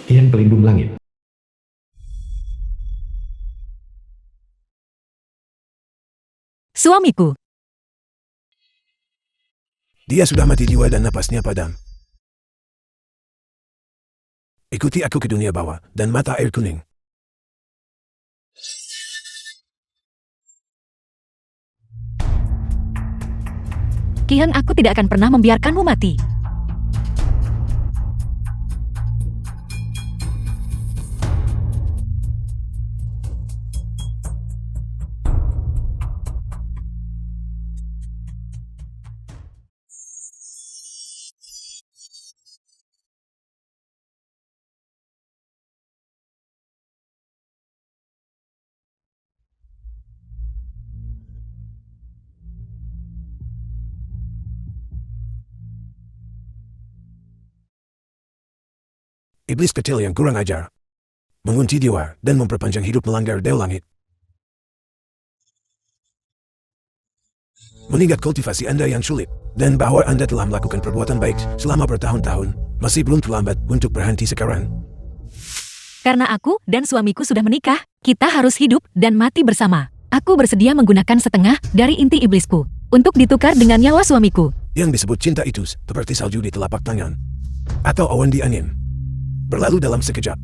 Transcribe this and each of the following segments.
Kian pelindung langit. Suamiku. Dia sudah mati jiwa dan napasnya padam. Ikuti aku ke dunia bawah dan mata air kuning. Ki Heng, aku tidak akan pernah membiarkanmu mati. Iblis kecil yang kurang ajar. Mengunci jiwa dan memperpanjang hidup melanggar dewa langit. Mengingat kultivasi Anda yang sulit, dan bahwa Anda telah melakukan perbuatan baik selama bertahun-tahun, masih belum terlambat untuk berhenti sekarang. Karena aku dan suamiku sudah menikah, kita harus hidup dan mati bersama. Aku bersedia menggunakan setengah dari inti iblisku untuk ditukar dengan nyawa suamiku. Yang disebut cinta itu seperti salju di telapak tangan. Atau awan di angin. Berlalu dalam sekejap.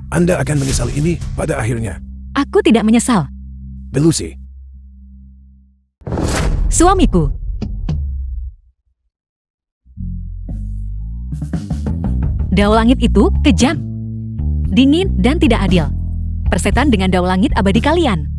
Anda akan menyesal ini pada akhirnya. Aku tidak menyesal. Belusi. Suamiku. Dao langit itu kejam, dingin dan tidak adil. Persetan dengan dao langit abadi kalian.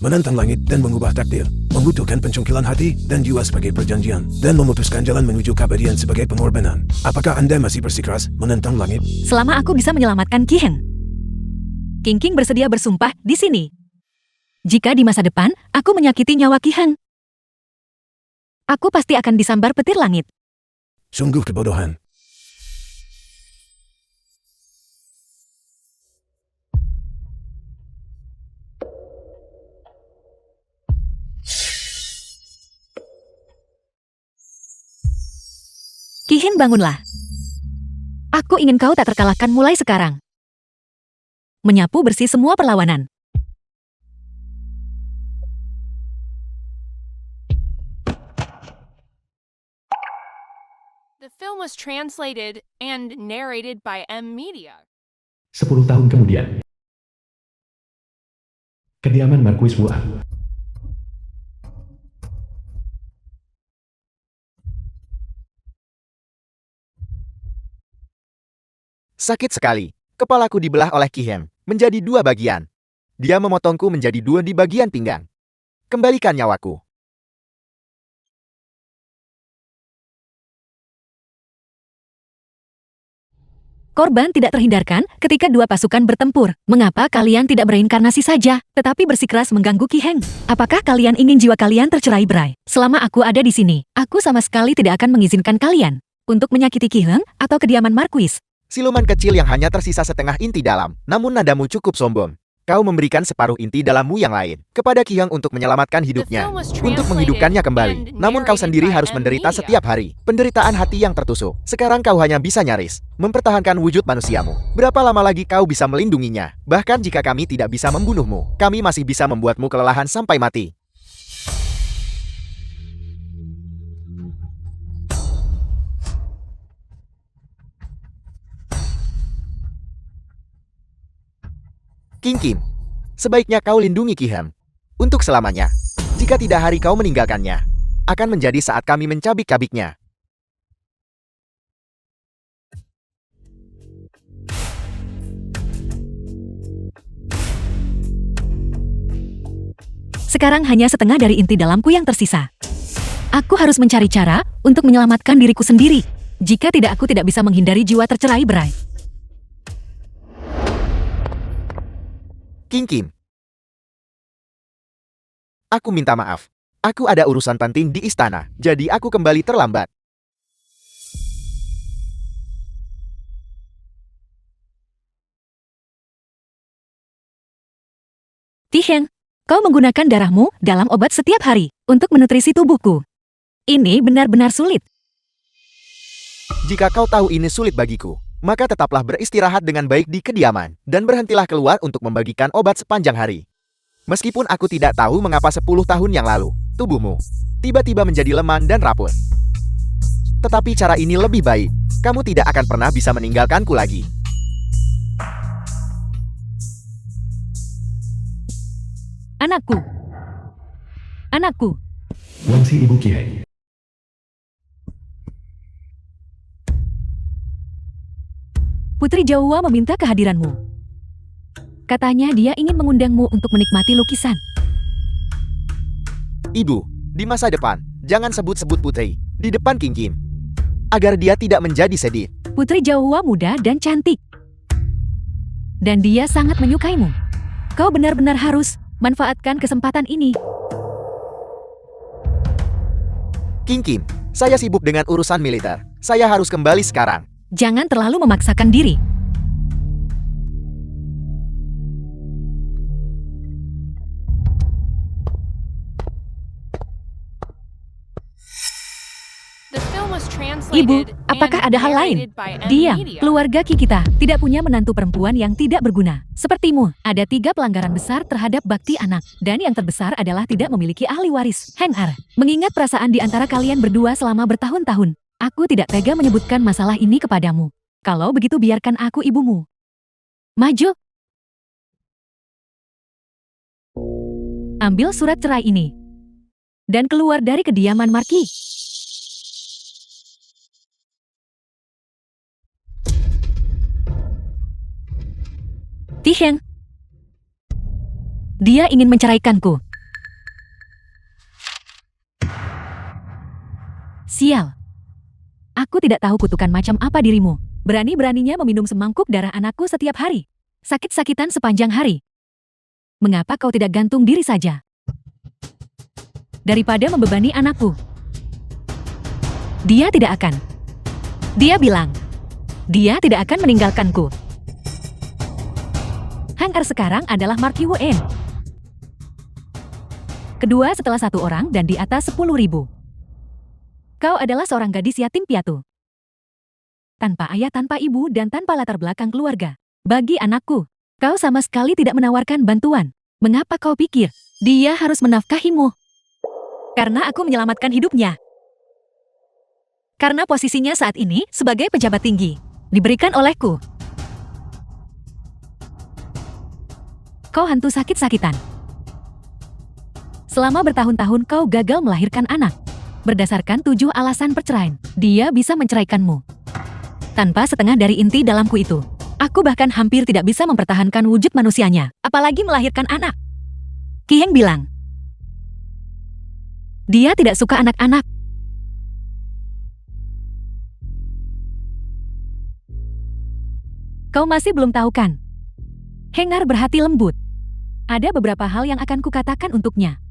Menantang langit dan mengubah takdir, membutuhkan pencongkilan hati dan jiwa sebagai perjanjian, dan memutuskan jalan menuju keabadian sebagai pengorbanan. Apakah Anda masih bersikeras menentang langit? Selama aku bisa menyelamatkan Ki Heng. King King bersedia bersumpah di sini. Jika di masa depan, aku menyakiti nyawa Ki Heng, aku pasti akan disambar petir langit. Sungguh kebodohan. Ki Heng, bangunlah. Aku ingin kau tak terkalahkan mulai sekarang. Menyapu bersih semua perlawanan. The film was translated and narrated by M Media. 10 tahun kemudian. Kediaman Marquis Wuan. Sakit sekali. Kepalaku dibelah oleh Ki Heng menjadi dua bagian. Dia memotongku menjadi dua di bagian pinggang. Kembalikan nyawaku. Korban tidak terhindarkan ketika dua pasukan bertempur. Mengapa kalian tidak bereinkarnasi saja, tetapi bersikeras mengganggu Ki Heng? Apakah kalian ingin jiwa kalian tercerai-berai? Selama aku ada di sini, aku sama sekali tidak akan mengizinkan kalian untuk menyakiti Ki Heng atau kediaman Marquis. Siluman kecil yang hanya tersisa setengah inti dalam, namun nadamu cukup sombong. Kau memberikan separuh inti dalammu yang lain kepada Ki Heng untuk menyelamatkan hidupnya, untuk menghidupkannya kembali. Namun kau sendiri harus menderita setiap hari. Penderitaan hati yang tertusuk. Sekarang kau hanya bisa nyaris mempertahankan wujud manusiamu. Berapa lama lagi kau bisa melindunginya? Bahkan jika kami tidak bisa membunuhmu, kami masih bisa membuatmu kelelahan sampai mati. King Kim, sebaiknya kau lindungi Ki Heng untuk selamanya. Jika tidak, hari kau meninggalkannya akan menjadi saat kami mencabik-cabiknya. Sekarang hanya setengah dari inti dalamku yang tersisa. Aku harus mencari cara untuk menyelamatkan diriku sendiri. Jika tidak, aku tidak bisa menghindari jiwa tercerai-berai. King Kim, aku minta maaf. Aku ada urusan penting di istana, jadi aku kembali terlambat. Ki Heng, Kau menggunakan darahmu dalam obat setiap hari untuk menutrisi tubuhku. Ini benar-benar sulit. Jika kau tahu ini sulit bagiku, maka tetaplah beristirahat dengan baik di kediaman, dan berhentilah keluar untuk membagikan obat sepanjang hari. Meskipun aku tidak tahu mengapa 10 tahun yang lalu, tubuhmu tiba-tiba menjadi lemah dan rapuh. Tetapi cara ini lebih baik. Kamu tidak akan pernah bisa meninggalkanku lagi. Anakku. Anakku. Wangsi Ibu Kiheng. Putri Jawa meminta kehadiranmu. Katanya dia ingin mengundangmu untuk menikmati lukisan. Ibu, di masa depan, jangan sebut-sebut Putri di depan King Kim, agar dia tidak menjadi sedih. Putri Jawa muda dan cantik. Dan dia sangat menyukaimu. Kau benar-benar harus manfaatkan kesempatan ini. King Kim, saya sibuk dengan urusan militer. Saya harus kembali sekarang. Jangan terlalu memaksakan diri. Ibu, apakah ada hal lain? Diam, keluarga kita tidak punya menantu perempuan yang tidak berguna. Sepertimu, ada 3 pelanggaran besar terhadap bakti anak. Dan yang terbesar adalah tidak memiliki ahli waris. Heng Er, mengingat perasaan di antara kalian berdua selama bertahun-tahun, aku tidak tega menyebutkan masalah ini kepadamu. Kalau begitu biarkan aku ibumu. Maju. Ambil surat cerai ini. Dan keluar dari kediaman Marki. Tiheng. Dia ingin menceraikanku. Sial. Aku tidak tahu kutukan macam apa dirimu. Berani-beraninya meminum semangkuk darah anakku setiap hari. Sakit-sakitan sepanjang hari. Mengapa kau tidak gantung diri saja? Daripada membebani anakku. Dia tidak akan. Dia bilang. Dia tidak akan meninggalkanku. Hang Er sekarang adalah Mark Yuen. Kedua setelah 1 orang dan di atas 10.000. Kau adalah seorang gadis yatim piatu. Tanpa ayah, tanpa ibu, dan tanpa latar belakang keluarga. Bagi anakku, kau sama sekali tidak menawarkan bantuan. Mengapa kau pikir dia harus menafkahimu? Karena aku menyelamatkan hidupnya. Karena posisinya saat ini sebagai pejabat tinggi diberikan olehku. Kau hantu sakit-sakitan. Selama bertahun-tahun kau gagal melahirkan anak. Berdasarkan 7 alasan perceraian, dia bisa menceraikanmu. Tanpa setengah dari inti dalamku itu, aku bahkan hampir tidak bisa mempertahankan wujud manusianya, apalagi melahirkan anak. Kiheng bilang, dia tidak suka anak-anak. Kau masih belum tahu kan? Heng Er berhati lembut. Ada beberapa hal yang akan kukatakan untuknya.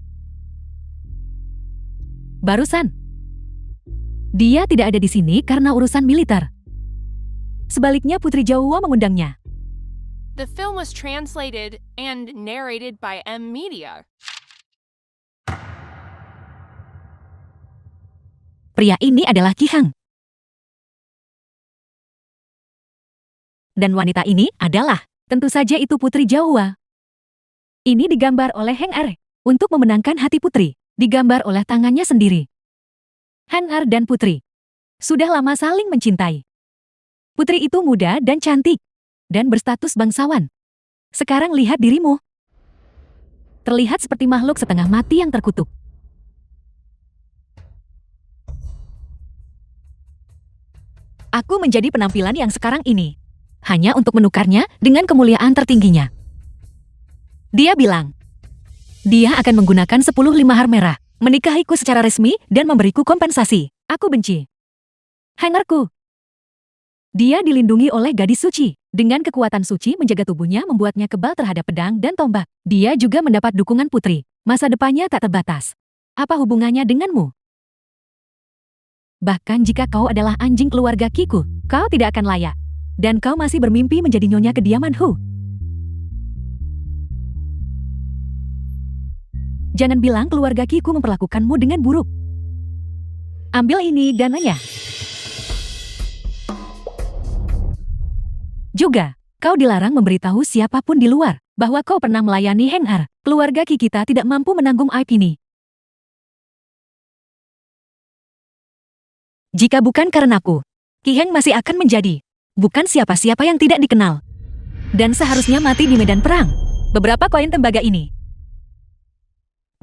Barusan, dia tidak ada di sini karena urusan militer. Sebaliknya Putri Jawa mengundangnya. The film was translated and narrated by M Media. Pria ini adalah Ki Hang. Dan wanita ini adalah, tentu saja itu Putri Jawa. Ini digambar oleh Heng Er untuk memenangkan hati Putri, digambar oleh tangannya sendiri. Heng Er dan Putri sudah lama saling mencintai. Putri itu muda dan cantik, dan berstatus bangsawan. Sekarang lihat dirimu. Terlihat seperti makhluk setengah mati yang terkutuk. Aku menjadi penampilan yang sekarang ini, hanya untuk menukarnya dengan kemuliaan tertingginya. Dia bilang, dia akan menggunakan 10 limahar merah, menikahiku secara resmi dan memberiku kompensasi. Aku benci. Hangerku. Dia dilindungi oleh gadis suci. Dengan kekuatan suci menjaga tubuhnya membuatnya kebal terhadap pedang dan tombak. Dia juga mendapat dukungan putri. Masa depannya tak terbatas. Apa hubungannya denganmu? Bahkan jika kau adalah anjing keluarga Kiku, kau tidak akan layak. Dan kau masih bermimpi menjadi nyonya kediaman Hu. Jangan bilang keluarga Kiku memperlakukanmu dengan buruk. Ambil ini dananya. Juga, kau dilarang memberitahu siapapun di luar bahwa kau pernah melayani Heng Er. Keluarga Ki kita tidak mampu menanggung aib ini. Jika bukan karenaku, Ki Heng masih akan menjadi bukan siapa-siapa yang tidak dikenal. Dan seharusnya mati di medan perang. Beberapa koin tembaga ini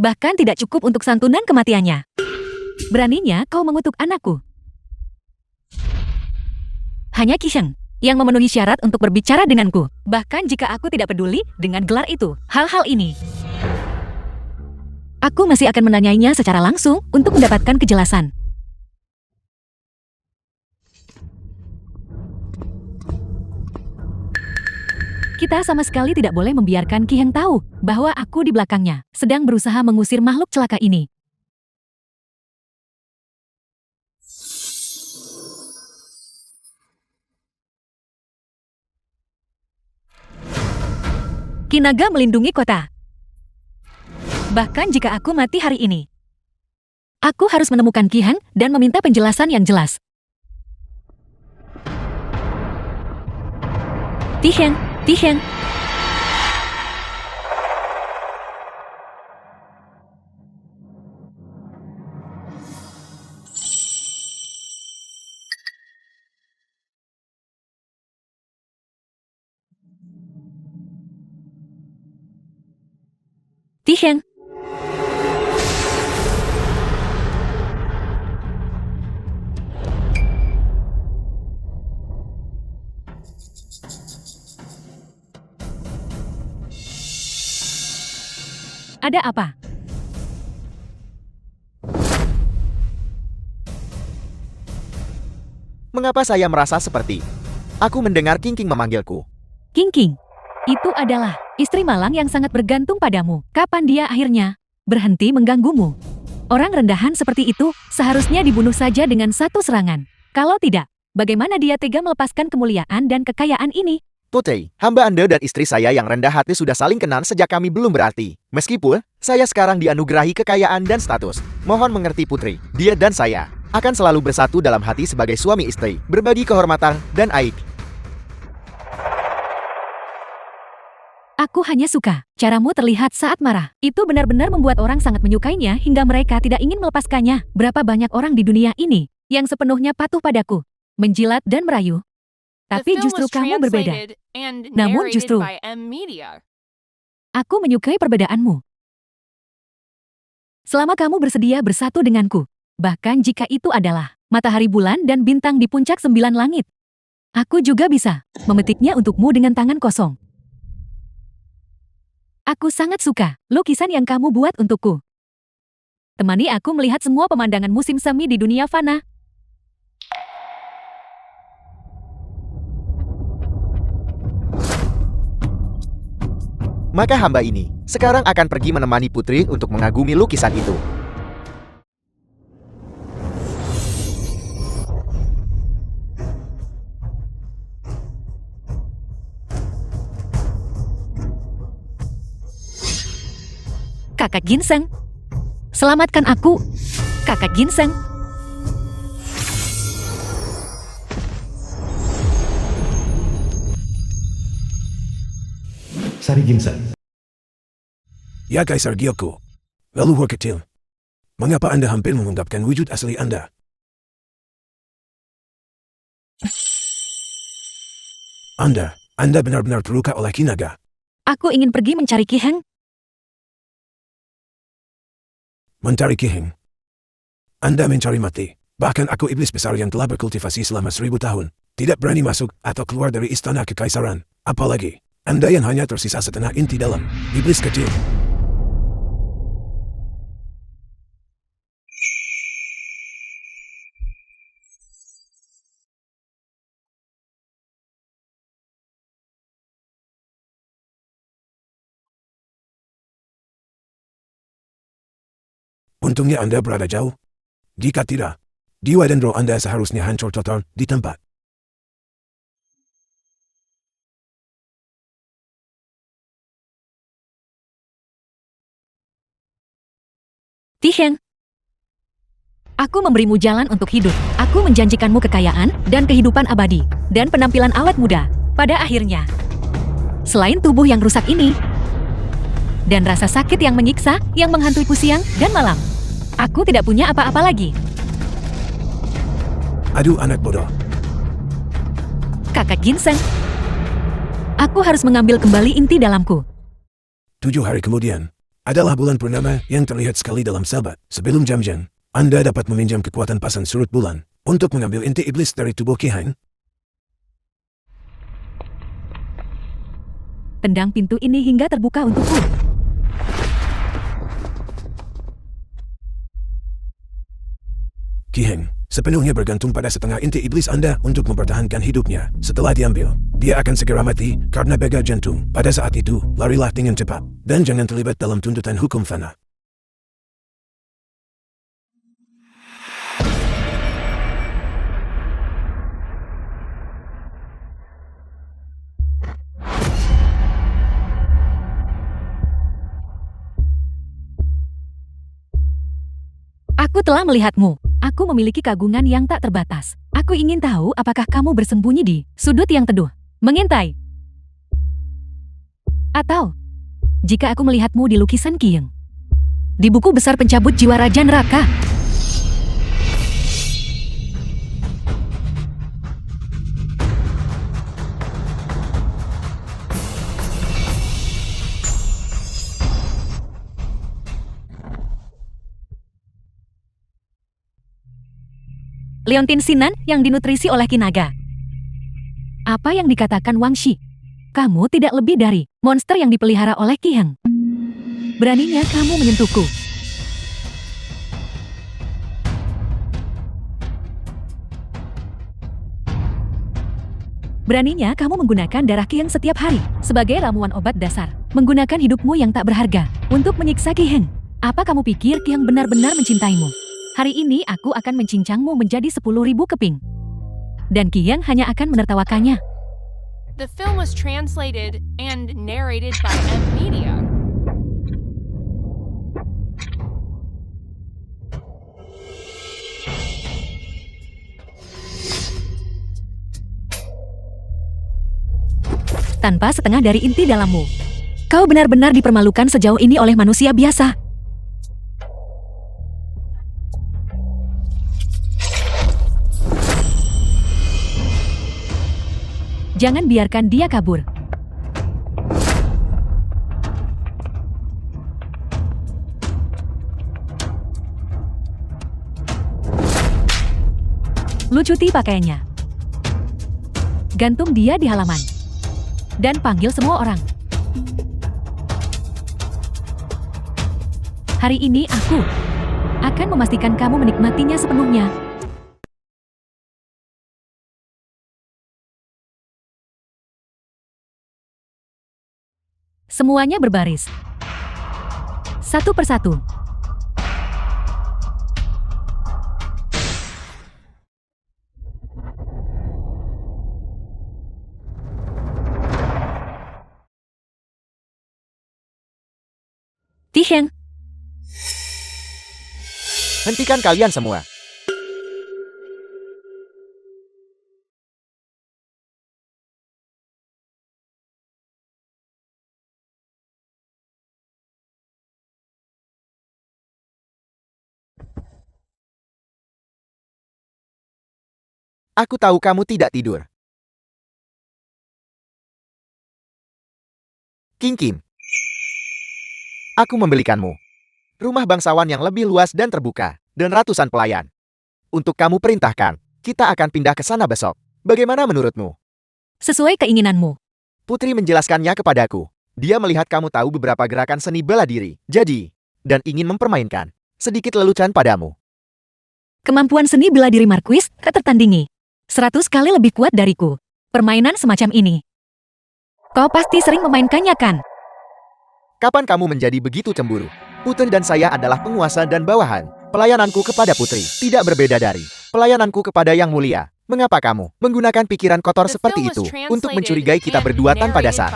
bahkan tidak cukup untuk santunan kematiannya. Beraninya kau mengutuk anakku. Hanya Ki Heng yang memenuhi syarat untuk berbicara denganku. Bahkan jika aku tidak peduli dengan gelar itu, hal-hal ini, aku masih akan menanyainya secara langsung untuk mendapatkan kejelasan. Kita sama sekali tidak boleh membiarkan Ki Heng tahu bahwa aku di belakangnya sedang berusaha mengusir makhluk celaka ini. Ki Naga melindungi kota. Bahkan jika aku mati hari ini, aku harus menemukan Ki Heng dan meminta penjelasan yang jelas. Ti Heng. Ti Heng. Ada apa? Mengapa saya merasa seperti aku mendengar King memanggilku? King, itu adalah istri malang yang sangat bergantung padamu. Kapan dia akhirnya berhenti mengganggumu? Orang rendahan seperti itu seharusnya dibunuh saja dengan satu serangan. Kalau tidak, bagaimana dia tega melepaskan kemuliaan dan kekayaan ini? Putri, hamba Anda dan istri saya yang rendah hati sudah saling kenal sejak kami belum berarti. Meskipun saya sekarang dianugerahi kekayaan dan status. Mohon mengerti Putri, dia dan saya akan selalu bersatu dalam hati sebagai suami istri, berbagi kehormatan dan aib. Aku hanya suka caramu terlihat saat marah. Itu benar-benar membuat orang sangat menyukainya hingga mereka tidak ingin melepaskannya. Berapa banyak orang di dunia ini yang sepenuhnya patuh padaku, menjilat dan merayu. Tapi justru kamu berbeda. Namun justru, aku menyukai perbedaanmu. Selama kamu bersedia bersatu denganku, bahkan jika itu adalah matahari, bulan, dan bintang di puncak 9 langit, aku juga bisa memetiknya untukmu dengan tangan kosong. Aku sangat suka lukisan yang kamu buat untukku. Temani aku melihat semua pemandangan musim semi di dunia fana. Maka hamba ini sekarang akan pergi menemani Putri untuk mengagumi lukisan itu. Kakak Ginseng, selamatkan aku, Kakak Ginseng. Sari Ginseng. Ya Kaisar Gyoko. Leluhur kecil. Mengapa Anda hampir mengungkapkan wujud asli Anda? Anda benar-benar terluka oleh Ki Naga. Aku ingin pergi mencari Ki Heng. Mencari Ki Heng. Anda mencari mati. Bahkan aku iblis besar yang telah berkultivasi selama 1000 tahun. Tidak berani masuk atau keluar dari istana kekaisaran. Apalagi Anda yang hanya tersisa setengah inti dalam iblis kecil. Untungnya Anda berada jauh. Jika tidak, jiwa dan roh Anda seharusnya hancur total di tempat. Tiheng, aku memberimu jalan untuk hidup. Aku menjanjikanmu kekayaan dan kehidupan abadi, dan penampilan awet muda. Pada akhirnya, selain tubuh yang rusak ini, dan rasa sakit yang menyiksa, yang menghantuiku siang dan malam, aku tidak punya apa-apa lagi. Aduh anak bodoh. Kakak Ginseng, aku harus mengambil kembali inti dalamku. 7 hari kemudian, adalah bulan purnama yang terlihat sekali dalam sahabat. Sebelum jam-jam, Anda dapat meminjam kekuatan pasang surut bulan untuk mengambil inti iblis dari tubuh Ki Heng. Tendang pintu ini hingga terbuka untukku. Ki Heng sepenuhnya bergantung pada setengah inti iblis Anda untuk mempertahankan hidupnya. Setelah diambil, dia akan segera mati karena bega jantung. Pada saat itu, larilah dengan cepat, dan jangan terlibat dalam tuntutan hukum fana. Aku telah melihatmu. Aku memiliki kagungan yang tak terbatas. Aku ingin tahu apakah kamu bersembunyi di sudut yang teduh, mengintai. Atau, jika aku melihatmu di lukisan Qiying, di buku besar pencabut jiwa Raja Neraka. Leontin Sinan yang dinutrisi oleh Kinaga. Apa yang dikatakan Wang Shi? Kamu tidak lebih dari monster yang dipelihara oleh Ki Heng. Beraninya kamu menyentuhku. Beraninya kamu menggunakan darah Ki Heng setiap hari sebagai ramuan obat dasar. Menggunakan hidupmu yang tak berharga untuk menyiksa Ki Heng. Apa kamu pikir Ki Heng benar-benar mencintaimu? Hari ini aku akan mencincangmu menjadi 10.000 keping. Dan Ki Heng hanya akan menertawakannya. The film was translated and narrated by M Media. Tanpa setengah dari inti dalammu, kau benar-benar dipermalukan sejauh ini oleh manusia biasa. Jangan biarkan dia kabur. Lucuti pakaiannya. Gantung dia di halaman. Dan panggil semua orang. Hari ini aku akan memastikan kamu menikmatinya sepenuhnya. Semuanya berbaris. Satu persatu. Tiheng, Hentikan kalian semua. Aku tahu kamu tidak tidur. King Kim. Aku membelikanmu rumah bangsawan yang lebih luas dan terbuka, dan ratusan pelayan. Untuk kamu perintahkan, kita akan pindah ke sana besok. Bagaimana menurutmu? sesuai keinginanmu. Putri menjelaskannya kepadaku. Dia melihat kamu tahu beberapa gerakan seni bela diri. Jadi, dan ingin mempermainkan sedikit lelucon padamu. Kemampuan seni bela diri Marquis tak tertandingi. 100 kali lebih kuat dariku. Permainan semacam ini. Kau pasti sering memainkannya kan? Kapan kamu menjadi begitu cemburu? Putri dan saya adalah penguasa dan bawahan. Pelayananku kepada Putri tidak berbeda dari pelayananku kepada Yang Mulia. Mengapa kamu menggunakan pikiran kotor seperti itu untuk mencurigai kita berdua tanpa dasar?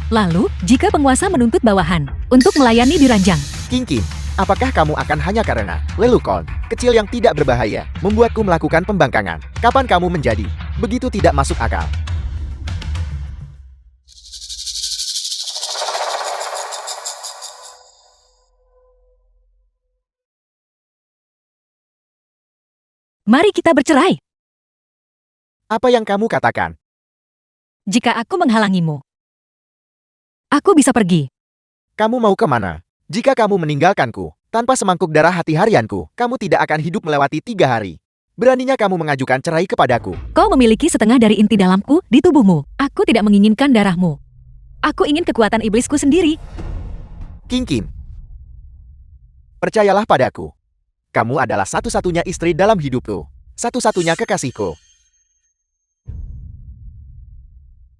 Lalu, jika penguasa menuntut bawahan untuk melayani di ranjang, King Kim, Apakah kamu akan hanya karena lelucon kecil yang tidak berbahaya membuatku melakukan pembangkangan? Kapan kamu menjadi begitu tidak masuk akal? Mari kita bercerai. Apa yang kamu katakan? Jika aku menghalangimu, aku bisa pergi. Kamu mau kemana? Jika kamu meninggalkanku, tanpa semangkuk darah hati harianku, kamu tidak akan hidup melewati 3 hari. Beraninya kamu mengajukan cerai kepadaku. Kau memiliki setengah dari inti dalamku di tubuhmu. Aku tidak menginginkan darahmu. Aku ingin kekuatan iblisku sendiri. King Kim, percayalah padaku. Kamu adalah satu-satunya istri dalam hidupku. Satu-satunya kekasihku.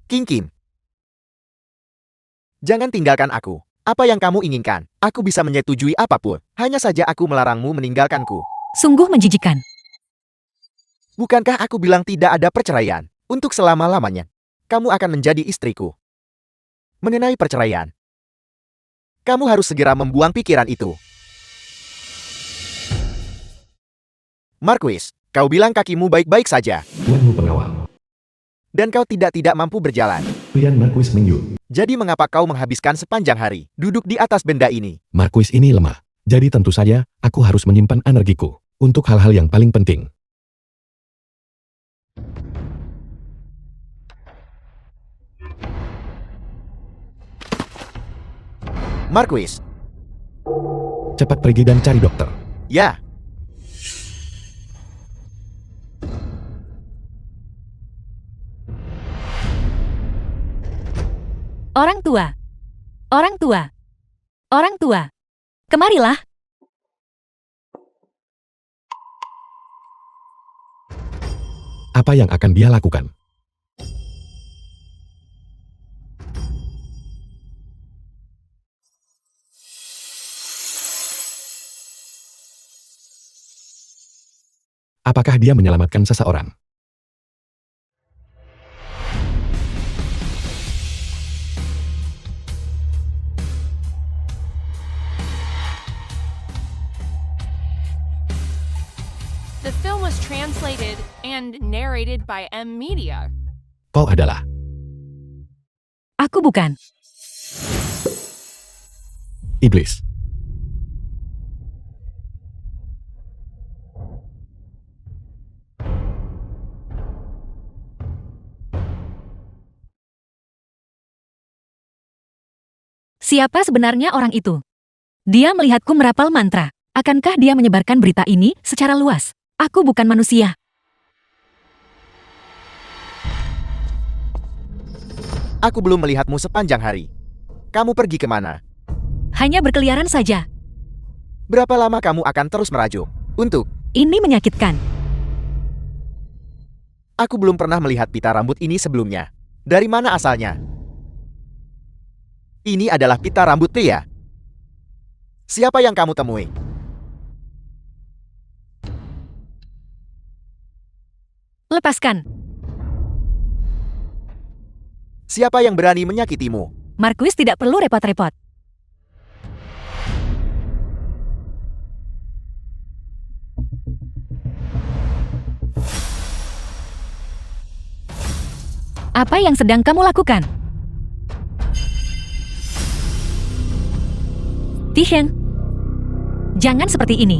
King Kim, jangan tinggalkan aku. Apa yang kamu inginkan? Aku bisa menyetujui apapun. Hanya saja aku melarangmu meninggalkanku. Sungguh menjijikan. Bukankah aku bilang tidak ada perceraian? Untuk selama-lamanya, kamu akan menjadi istriku. Mengenai perceraian, kamu harus segera membuang pikiran itu. Marquis, kau bilang kakimu baik-baik saja. Tuanmu pengawal. Dan kau tidak mampu berjalan. Tuan Marquis Mingyu. Jadi mengapa kau menghabiskan sepanjang hari duduk di atas benda ini? Marquis ini lemah. Jadi tentu saja, aku harus menyimpan energiku untuk hal-hal yang paling penting. Marquis. Cepat pergi dan cari dokter. Ya. Orang tua. Orang tua. Orang tua. Kemarilah. Apa yang akan dia lakukan? Apakah dia menyelamatkan seseorang? The film was translated and narrated by M Media. Kau adalah Aku bukan. iblis. Siapa sebenarnya orang itu? Dia melihatku merapal mantra. Akankah dia menyebarkan berita ini secara luas? Aku bukan manusia. Aku belum melihatmu sepanjang hari. Kamu pergi kemana? Hanya berkeliaran saja. Berapa lama kamu akan terus merajuk? Untuk, Ini menyakitkan. aku belum pernah melihat pita rambut ini sebelumnya. Dari mana asalnya? Ini adalah pita rambut pria. Siapa yang kamu temui? Lepaskan. Siapa yang berani menyakitimu? Marquis tidak perlu repot-repot. Apa yang sedang kamu lakukan? Tiheng, jangan seperti ini.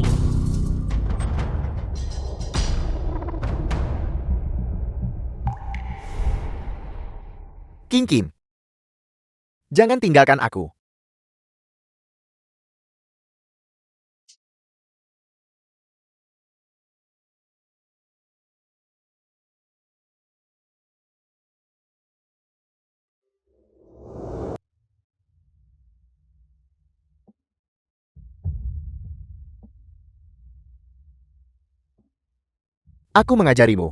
King Kim, jangan tinggalkan aku. Aku mengajarimu.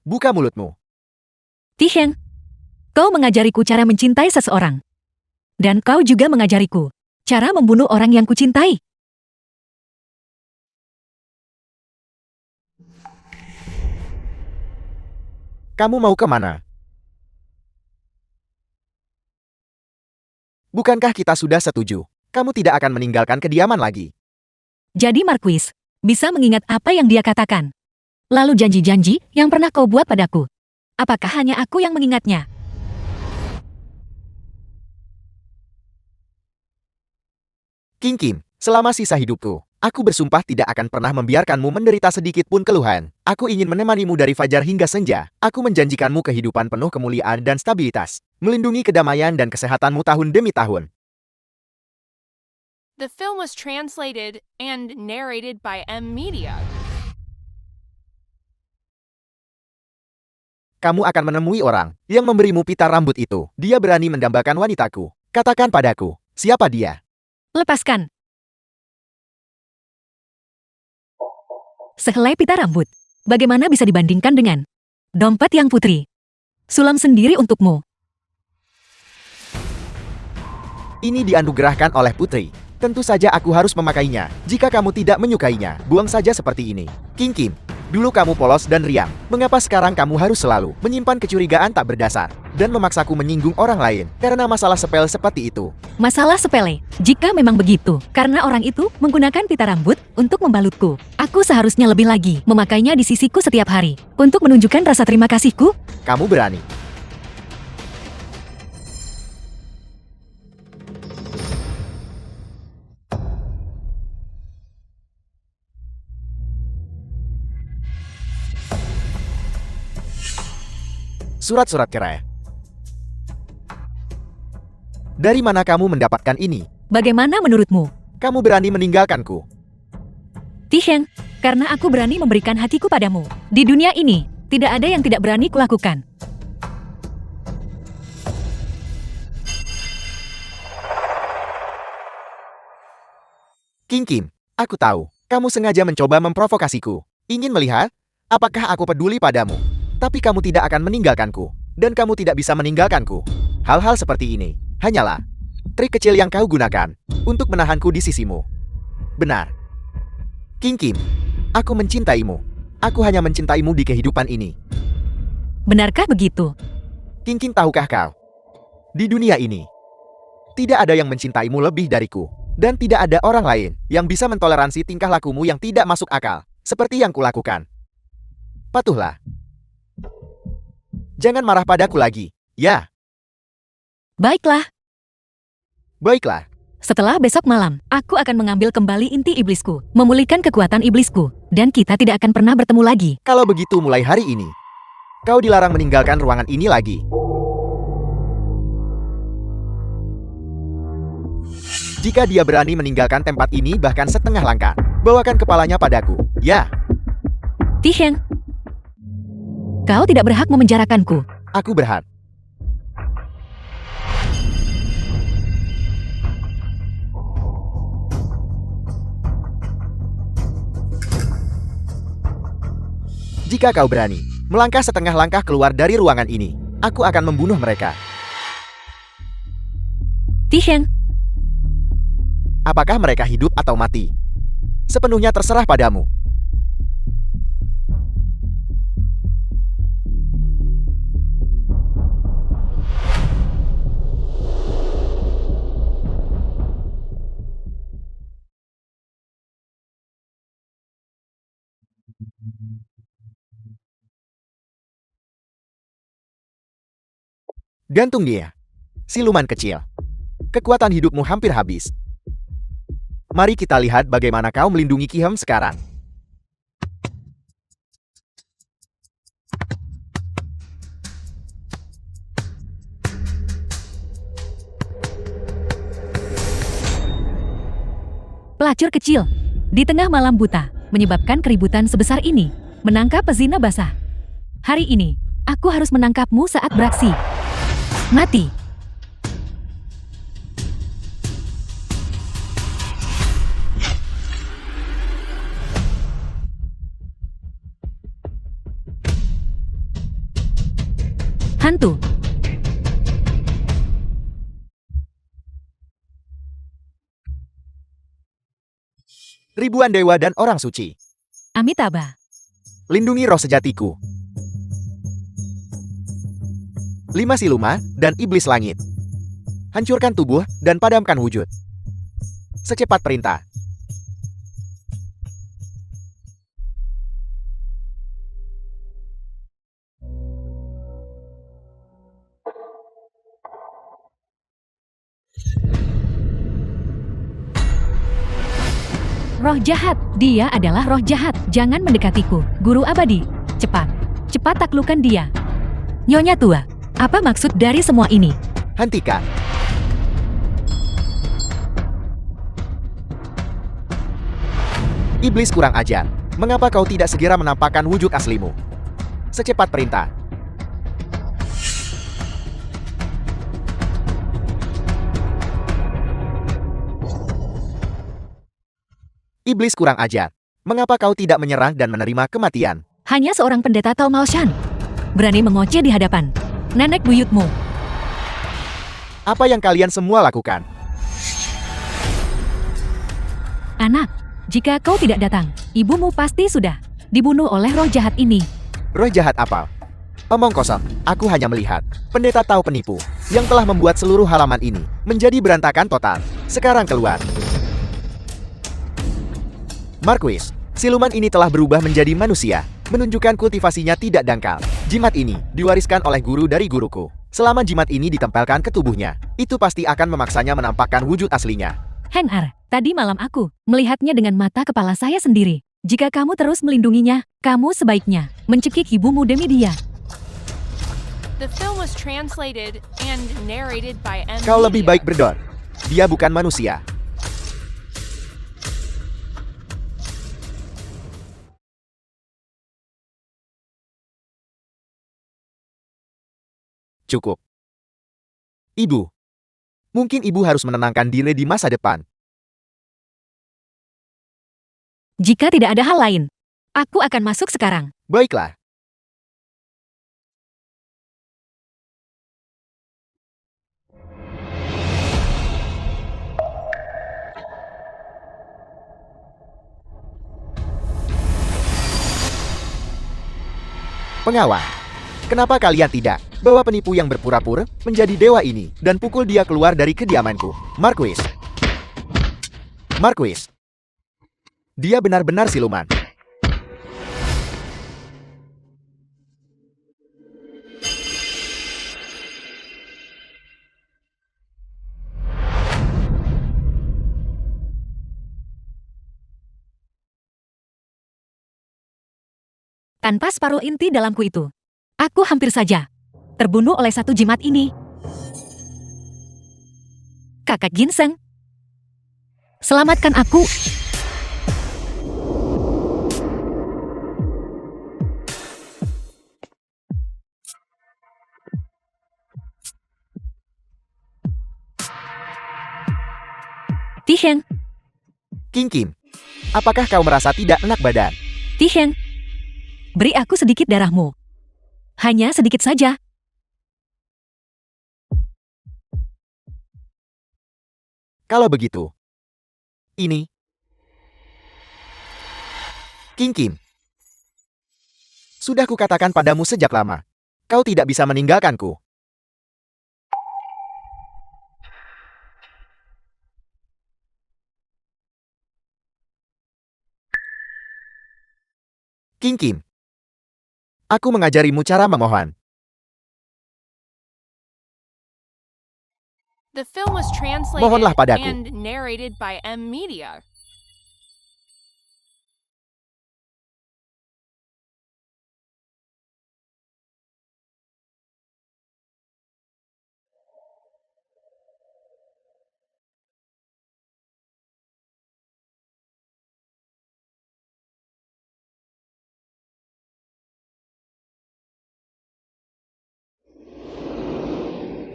Buka mulutmu. Tiheng, kau mengajariku cara mencintai seseorang. Dan kau juga mengajariku cara membunuh orang yang kucintai. Kamu mau kemana? Bukankah kita sudah setuju kamu tidak akan meninggalkan kediaman lagi. Jadi Marquis bisa mengingat apa yang dia katakan. Lalu janji-janji yang pernah kau buat padaku. Apakah hanya aku yang mengingatnya? King Kim, selama sisa hidupku, aku bersumpah tidak akan pernah membiarkanmu menderita sedikit pun keluhan. Aku ingin menemanimu dari fajar hingga senja. Aku menjanjikanmu kehidupan penuh kemuliaan dan stabilitas. Melindungi kedamaian dan kesehatanmu tahun demi tahun. The film was translated and narrated by M Media. Kamu akan menemui orang yang memberimu pita rambut itu. Dia berani mendambakan wanitaku. Katakan padaku, siapa dia? Lepaskan. Sehelai pita rambut. Bagaimana bisa dibandingkan dengan dompet yang putri? Sulam sendiri untukmu. Ini dianugerahkan oleh putri. Tentu saja aku harus memakainya. Jika kamu tidak menyukainya, buang saja seperti ini. King Kim, dulu kamu polos dan riang. Mengapa sekarang kamu harus selalu menyimpan kecurigaan tak berdasar dan memaksaku menyinggung orang lain karena masalah sepele seperti itu? Masalah sepele. Jika memang begitu, karena orang itu menggunakan pita rambut untuk membalutku. Aku seharusnya lebih lagi memakainya di sisiku setiap hari untuk menunjukkan rasa terima kasihku. Kamu berani. Surat-surat cerai. Dari mana kamu mendapatkan ini? Bagaimana menurutmu? Kamu berani meninggalkanku. Tiheng, karena aku berani memberikan hatiku padamu. Di dunia ini, tidak ada yang tidak berani kulakukan. King Kim, aku tahu, kamu sengaja mencoba memprovokasiku. Ingin melihat, apakah aku peduli padamu. Tapi kamu tidak akan meninggalkanku, dan kamu tidak bisa meninggalkanku. Hal-hal seperti ini hanyalah trik kecil yang kau gunakan untuk menahanku di sisimu. Benar. King Kim, aku mencintaimu. Aku hanya mencintaimu di kehidupan ini. Benarkah begitu? King Kim, tahukah kau? Di dunia ini, tidak ada yang mencintaimu lebih dariku. Dan tidak ada orang lain yang bisa mentoleransi tingkah lakumu yang tidak masuk akal, seperti yang kulakukan. Patuhlah. Jangan marah padaku lagi, ya? Baiklah. Baiklah. Setelah besok malam, aku akan mengambil kembali inti iblisku, memulihkan kekuatan iblisku, dan kita tidak akan pernah bertemu lagi. Kalau begitu mulai hari ini, kau dilarang meninggalkan ruangan ini lagi. Jika dia berani meninggalkan tempat ini bahkan setengah langkah, bawakan kepalanya padaku, ya? Tiheng, kau tidak berhak memenjarakanku. Aku berhak. Jika kau berani melangkah setengah langkah keluar dari ruangan ini, aku akan membunuh mereka. Tiheng, Apakah mereka hidup atau mati? Sepenuhnya terserah padamu. Gantung dia. Siluman kecil. Kekuatan hidupmu hampir habis. Mari kita lihat bagaimana kau melindungi Kihem sekarang. pelacur kecil, di tengah malam buta, menyebabkan keributan sebesar ini, menangkap pezina basah. Hari ini, aku harus menangkapmu saat beraksi. Mati. Hantu. Ribuan dewa dan orang suci. Amitabha. Lindungi roh sejatiku. 5 siluma dan iblis langit. Hancurkan tubuh dan padamkan wujud. Secepat perintah. Roh jahat, dia adalah roh jahat. Jangan mendekatiku, guru abadi. Cepat, cepat taklukkan dia. Nyonya tua, apa maksud dari semua ini? Hentikan. Iblis kurang ajar. Mengapa kau tidak segera menampakkan wujud aslimu? Secepat perintah. Iblis kurang ajar. Mengapa kau tidak menyerah dan menerima kematian? Hanya seorang pendeta Tao Mao Shan. Berani mengoceh di hadapan nenek buyutmu. Apa yang kalian semua lakukan? Anak, jika kau tidak datang, ibumu pasti sudah dibunuh oleh roh jahat ini. Roh jahat apa? Omong kosong, aku hanya melihat pendeta Tao penipu yang telah membuat seluruh halaman ini menjadi berantakan total. Sekarang keluar. Marquis, siluman ini telah berubah menjadi manusia, menunjukkan kultivasinya tidak dangkal. Jimat ini diwariskan oleh guru dari guruku. Selama jimat ini ditempelkan ke tubuhnya, itu pasti akan memaksanya menampakkan wujud aslinya. Heng Ar, tadi malam aku melihatnya dengan mata kepala saya sendiri. Jika kamu terus melindunginya, kamu sebaiknya mencekik ibumu demi dia. The film was translated and narrated by M. Kau lebih Media. baik berdor. Dia bukan manusia. Cukup. Ibu. Mungkin ibu harus menenangkan diri di masa depan. Jika tidak ada hal lain, aku akan masuk sekarang. Baiklah. Pengawal. Kenapa kalian tidak bawa penipu yang berpura-pura menjadi dewa ini dan pukul dia keluar dari kediamanku? Marquis. Marquis. Dia benar-benar siluman. Tanpa separuh inti dalamku itu, aku hampir saja terbunuh oleh satu jimat ini. Kakak Ginseng, selamatkan aku. Tiheng, King Kim. Apakah kau merasa tidak enak badan? Tiheng, beri aku sedikit darahmu. Hanya sedikit saja. Kalau begitu, ini King Kim. Sudah kukatakan padamu sejak lama, kau tidak bisa meninggalkanku. King Kim, aku mengajarimu cara memohon. The film was translated Mohonlah padaku. and narrated by M. Media.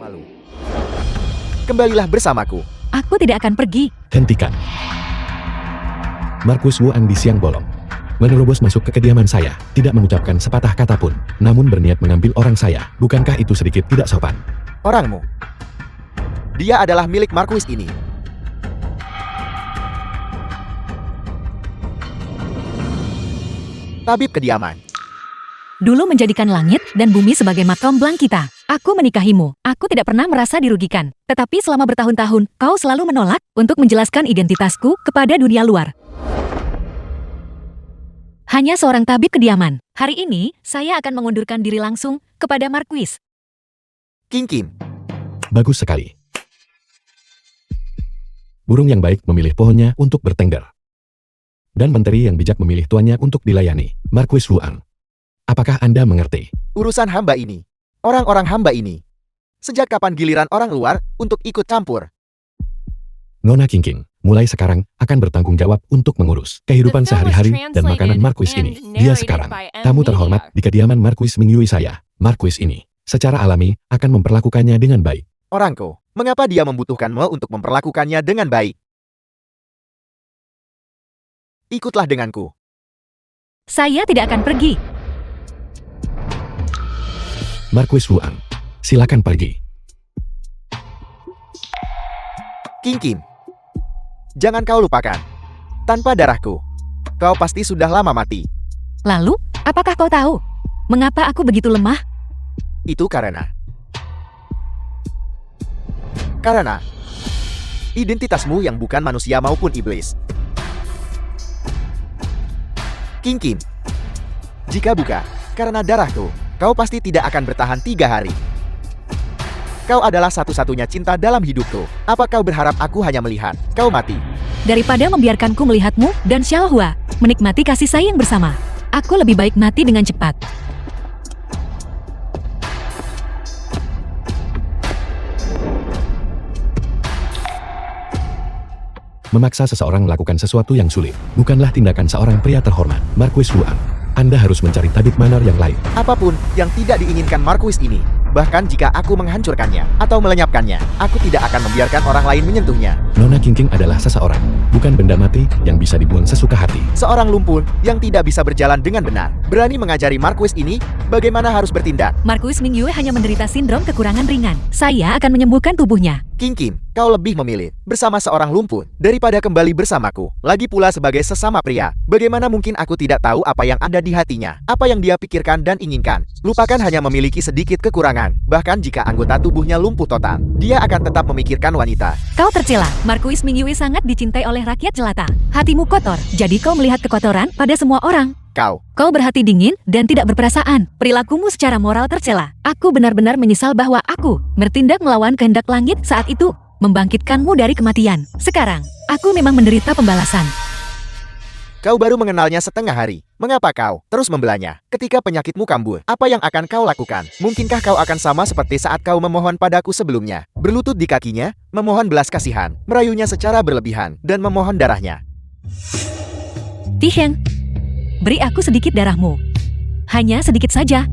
Malu. Kembalilah bersamaku. Aku tidak akan pergi. Hentikan. Markus Wuang di siang bolong menerobos masuk ke kediaman saya, tidak mengucapkan sepatah kata pun, namun berniat mengambil orang saya. Bukankah itu sedikit tidak sopan? Orangmu. Dia adalah milik Marquis ini. Tabib kediaman. Dulu menjadikan langit dan bumi sebagai makam belang kita. Aku menikahimu. Aku tidak pernah merasa dirugikan. Tetapi selama bertahun-tahun, kau selalu menolak untuk menjelaskan identitasku kepada dunia luar. Hanya seorang tabib kediaman. Hari ini, saya akan mengundurkan diri langsung kepada Marquis. King Kim. Bagus sekali. Burung yang baik memilih pohonnya untuk bertengger. Dan menteri yang bijak memilih tuannya untuk dilayani. Marquis Luang. Apakah Anda mengerti? Urusan hamba ini. Orang-orang hamba ini. Sejak kapan giliran orang luar untuk ikut campur? Nona King, mulai sekarang akan bertanggung jawab untuk mengurus kehidupan sehari-hari dan makanan Marquis ini. Dia sekarang tamu terhormat di kediaman Marquis Mingyue saya. Marquis ini secara alami akan memperlakukannya dengan baik. Orangku, mengapa dia membutuhkanmu untuk memperlakukannya dengan baik? Ikutlah denganku. Saya tidak akan pergi. Marquis Luang, silakan pergi. King Kim. Jangan kau lupakan. Tanpa darahku, kau pasti sudah lama mati. Lalu, apakah kau tahu mengapa aku begitu lemah? Itu karena identitasmu yang bukan manusia maupun iblis. King Kim, jika bukan karena darahku, kau pasti tidak akan bertahan 3 hari. Kau adalah satu-satunya cinta dalam hidupku. Apa kau berharap aku hanya melihat kau mati? Daripada membiarkanku melihatmu dan Xiaohua menikmati kasih sayang bersama, aku lebih baik mati dengan cepat. Memaksa seseorang melakukan sesuatu yang sulit bukanlah tindakan seorang pria terhormat. Marquis Luang, Anda harus mencari tabib manor yang lain. Apapun yang tidak diinginkan Marquis ini, bahkan jika aku menghancurkannya atau melenyapkannya, aku tidak akan membiarkan orang lain menyentuhnya. Nona King adalah seseorang, bukan benda mati yang bisa dibuang sesuka hati. Seorang lumpuh yang tidak bisa berjalan dengan benar, berani mengajari Marquis ini bagaimana harus bertindak. Marquis Mingyue hanya menderita sindrom kekurangan ringan. Saya akan menyembuhkan tubuhnya. King Kim, kau lebih memilih bersama seorang lumpuh daripada kembali bersamaku. Lagi pula sebagai sesama pria, bagaimana mungkin aku tidak tahu apa yang ada di hatinya, apa yang dia pikirkan dan inginkan. Lupakan hanya memiliki sedikit kekurangan, bahkan jika anggota tubuhnya lumpuh total, dia akan tetap memikirkan wanita. Kau tercela. Marquis Mingyue sangat dicintai oleh rakyat jelata. Hatimu kotor, jadi kau melihat kekotoran pada semua orang. Kau berhati dingin dan tidak berperasaan. Perilakumu secara moral tercela. Aku benar-benar menyesal bahwa aku bertindak melawan kehendak langit saat itu, membangkitkanmu dari kematian. Sekarang, aku memang menderita pembalasan. Kau baru mengenalnya setengah hari. Mengapa kau terus membelanya? Ketika penyakitmu kambuh, apa yang akan kau lakukan? Mungkinkah kau akan sama seperti saat kau memohon padaku sebelumnya? Berlutut di kakinya, memohon belas kasihan, merayunya secara berlebihan, dan memohon darahnya. Tiheng, beri aku sedikit darahmu. Hanya sedikit saja.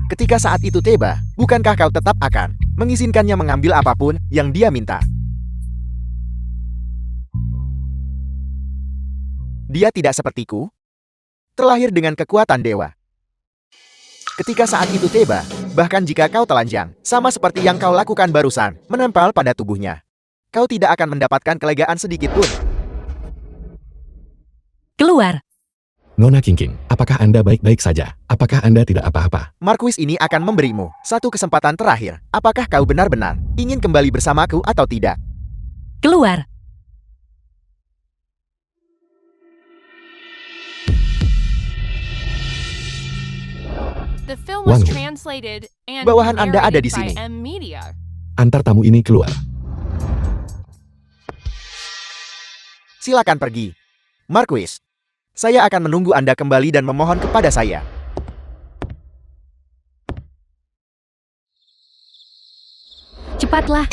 Ketika saat itu tiba, bukankah kau tetap akan mengizinkannya mengambil apapun yang dia minta? Dia tidak sepertiku, terlahir dengan kekuatan dewa. Ketika saat itu tiba, bahkan jika kau telanjang, sama seperti yang kau lakukan barusan, menempel pada tubuhnya, kau tidak akan mendapatkan kelegaan sedikit pun. Keluar. Nona King, apakah Anda baik-baik saja? Apakah Anda tidak apa-apa? Marquis ini akan memberimu satu kesempatan terakhir. Apakah kau benar-benar ingin kembali bersamaku atau tidak? Keluar. The film was Wangu. translated and Bawahan Anda ada di narrated sini. by M Media. Antar tamu ini keluar. Silakan pergi. Marquis, saya akan menunggu Anda kembali dan memohon kepada saya. Cepatlah.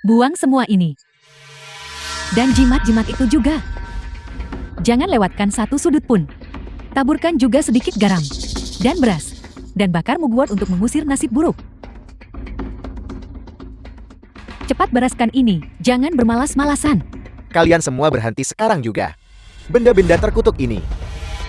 Buang semua ini. Dan jimat-jimat itu juga. Jangan lewatkan satu sudut pun. Taburkan juga sedikit garam dan beras. Dan bakar mugwort untuk mengusir nasib buruk. Cepat bereskan ini. Jangan bermalas-malasan. Kalian semua berhenti sekarang juga. benda-benda terkutuk ini.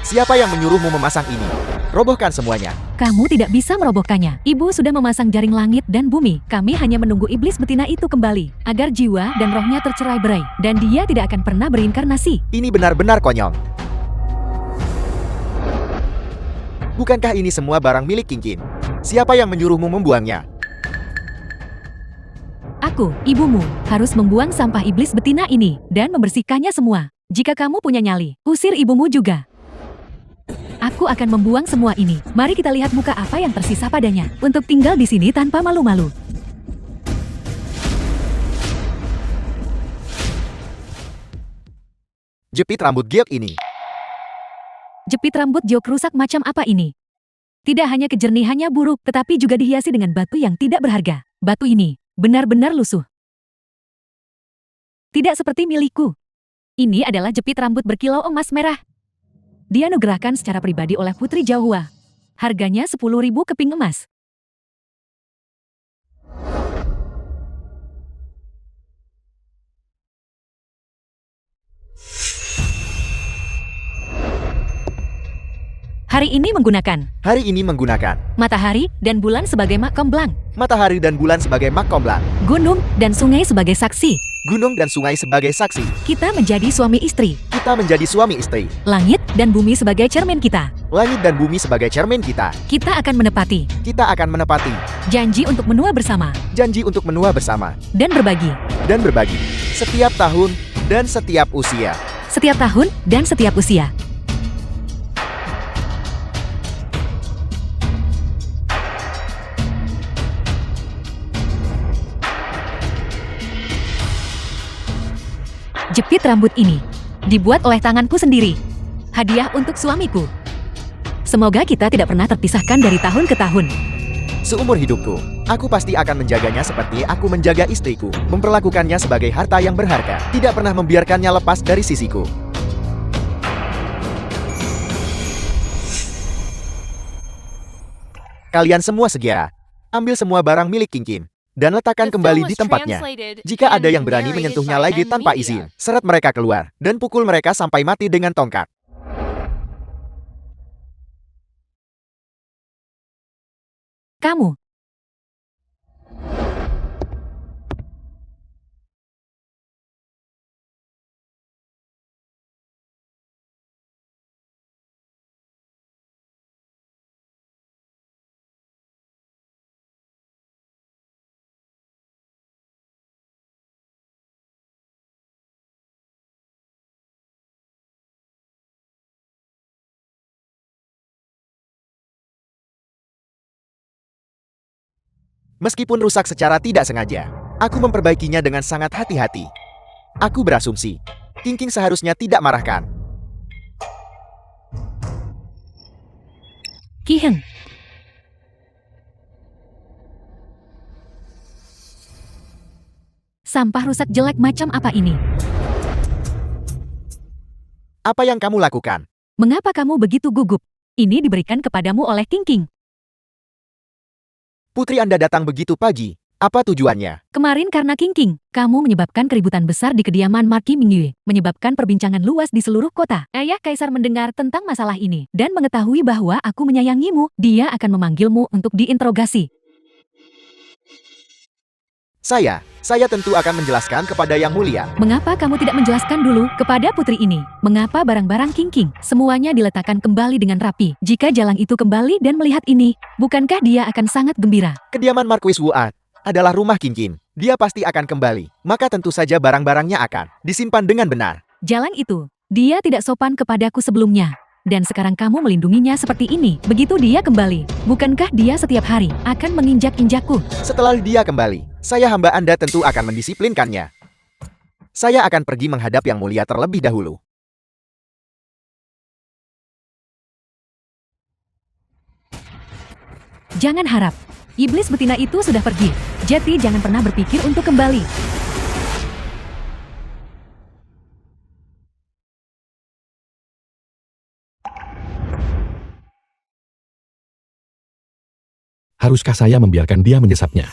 Siapa yang menyuruhmu memasang ini? Robohkan semuanya. Kamu tidak bisa merobohkannya. Ibu sudah memasang jaring langit dan bumi. Kami hanya menunggu iblis betina itu kembali, agar jiwa dan rohnya tercerai-berai, dan dia tidak akan pernah berinkarnasi. Ini benar-benar konyol. Bukankah ini semua barang milik King? Siapa yang menyuruhmu membuangnya? Aku, ibumu, harus membuang sampah iblis betina ini, dan membersihkannya semua. Jika kamu punya nyali, usir ibumu juga. Aku akan membuang semua ini. Mari kita lihat muka apa yang tersisa padanya, untuk tinggal di sini tanpa malu-malu. Jepit rambut giok ini. Jepit rambut Jok rusak macam apa ini? Tidak hanya kejernihannya buruk, tetapi juga dihiasi dengan batu yang tidak berharga. Batu ini benar-benar lusuh. Tidak seperti milikku. Ini adalah jepit rambut berkilau emas merah. Dianugerahkan secara pribadi oleh Putri Jahua. Harganya 10.000 keping emas. Hari ini menggunakan matahari dan bulan sebagai makomblang, Matahari dan bulan sebagai makomblang. gunung dan sungai sebagai saksi. Gunung dan sungai sebagai saksi. Kita menjadi suami istri. Kita menjadi suami istri. Langit dan bumi sebagai cermin kita. Langit dan bumi sebagai cermin kita. Kita akan menepati Kita akan menepati janji untuk menua bersama janji untuk menua bersama dan berbagi. dan berbagi. Setiap tahun dan setiap usia. Setiap tahun dan setiap usia. Jepit rambut ini dibuat oleh tanganku sendiri. Hadiah untuk suamiku. Semoga kita tidak pernah terpisahkan dari tahun ke tahun. Seumur hidupku, aku pasti akan menjaganya seperti aku menjaga istriku, memperlakukannya sebagai harta yang berharga, tidak pernah membiarkannya lepas dari sisiku. Kalian semua segera, ambil semua barang milik King dan letakkan kembali di tempatnya. Jika ada yang berani menyentuhnya lagi tanpa izin, seret mereka keluar dan pukul mereka sampai mati dengan tongkat. Kamu. Meskipun rusak secara tidak sengaja, aku memperbaikinya dengan sangat hati-hati. Aku berasumsi, King seharusnya tidak marahkan. Ki-heng. Sampah rusak jelek macam apa ini? Apa yang kamu lakukan? Mengapa kamu begitu gugup? Ini diberikan kepadamu oleh King. Putri Anda datang begitu pagi. Apa tujuannya? Kemarin karena King, kamu menyebabkan keributan besar di kediaman Marquis Mingyue, menyebabkan perbincangan luas di seluruh kota. Ayah Kaisar mendengar tentang masalah ini, dan mengetahui bahwa aku menyayangimu, dia akan memanggilmu untuk diinterogasi. Saya tentu akan menjelaskan kepada Yang Mulia. Mengapa kamu tidak menjelaskan dulu kepada putri ini? Mengapa barang-barang King semuanya diletakkan kembali dengan rapi? Jika Jalang itu kembali dan melihat ini, bukankah dia akan sangat gembira? Kediaman Marquis Wuat adalah rumah King. Dia pasti akan kembali. Maka tentu saja barang-barangnya akan disimpan dengan benar. Jalang itu, dia tidak sopan kepadaku sebelumnya. Dan sekarang kamu melindunginya seperti ini. Begitu dia kembali, bukankah dia setiap hari akan menginjak-injakku? Setelah dia kembali, saya hamba Anda tentu akan mendisiplinkannya. Saya akan pergi menghadap Yang Mulia terlebih dahulu. Jangan harap. Iblis betina itu sudah pergi. Jadi jangan pernah berpikir untuk kembali. Haruskah saya membiarkan dia menyesapnya?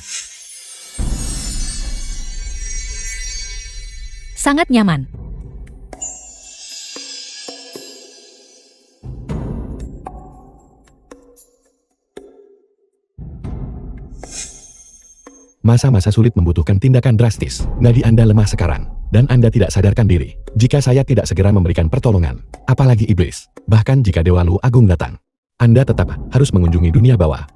Sangat nyaman. Masa-masa sulit membutuhkan tindakan drastis. Nadi Anda lemah sekarang, dan Anda tidak sadarkan diri. Jika saya tidak segera memberikan pertolongan, apalagi iblis, bahkan jika Dewa Lu Agung datang, Anda tetap harus mengunjungi dunia bawah.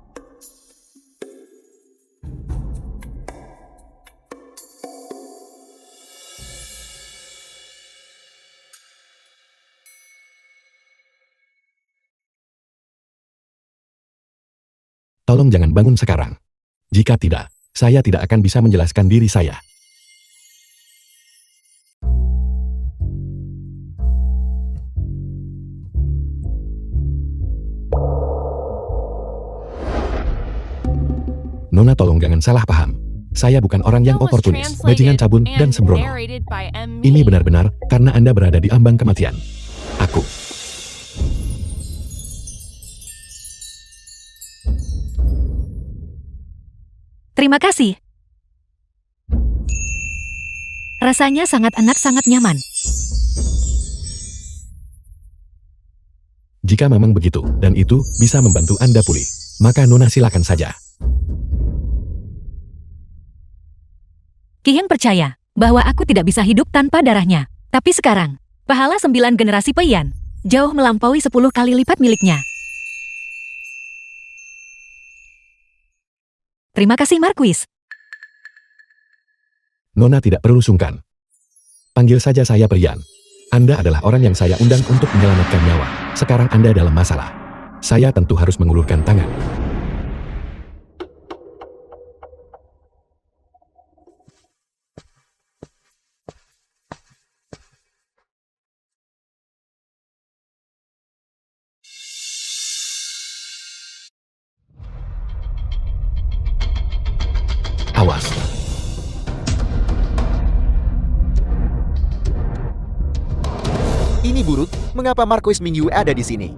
Tolong jangan bangun sekarang. Jika tidak, saya tidak akan bisa menjelaskan diri saya. Nona, tolong jangan salah paham. Saya bukan orang yang oportunis, bajingan cabul, dan sembrono. Ini benar-benar karena Anda berada di ambang kematian. Aku. Terima kasih. Rasanya sangat enak, sangat nyaman. Jika memang begitu, dan itu bisa membantu Anda pulih, maka Nona silakan saja. Ki Heng percaya bahwa aku tidak bisa hidup tanpa darahnya. Tapi sekarang, pahala 9 generasi Peiyan jauh melampaui 10 kali lipat miliknya. Terima kasih, Marquis. Nona tidak perlu sungkan. Panggil saja saya Peiyan. Anda adalah orang yang saya undang untuk menyelamatkan nyawa. Sekarang Anda dalam masalah. Saya tentu harus mengulurkan tangan. Awas. Ini buruk, mengapa Marquis Mingyu ada di sini?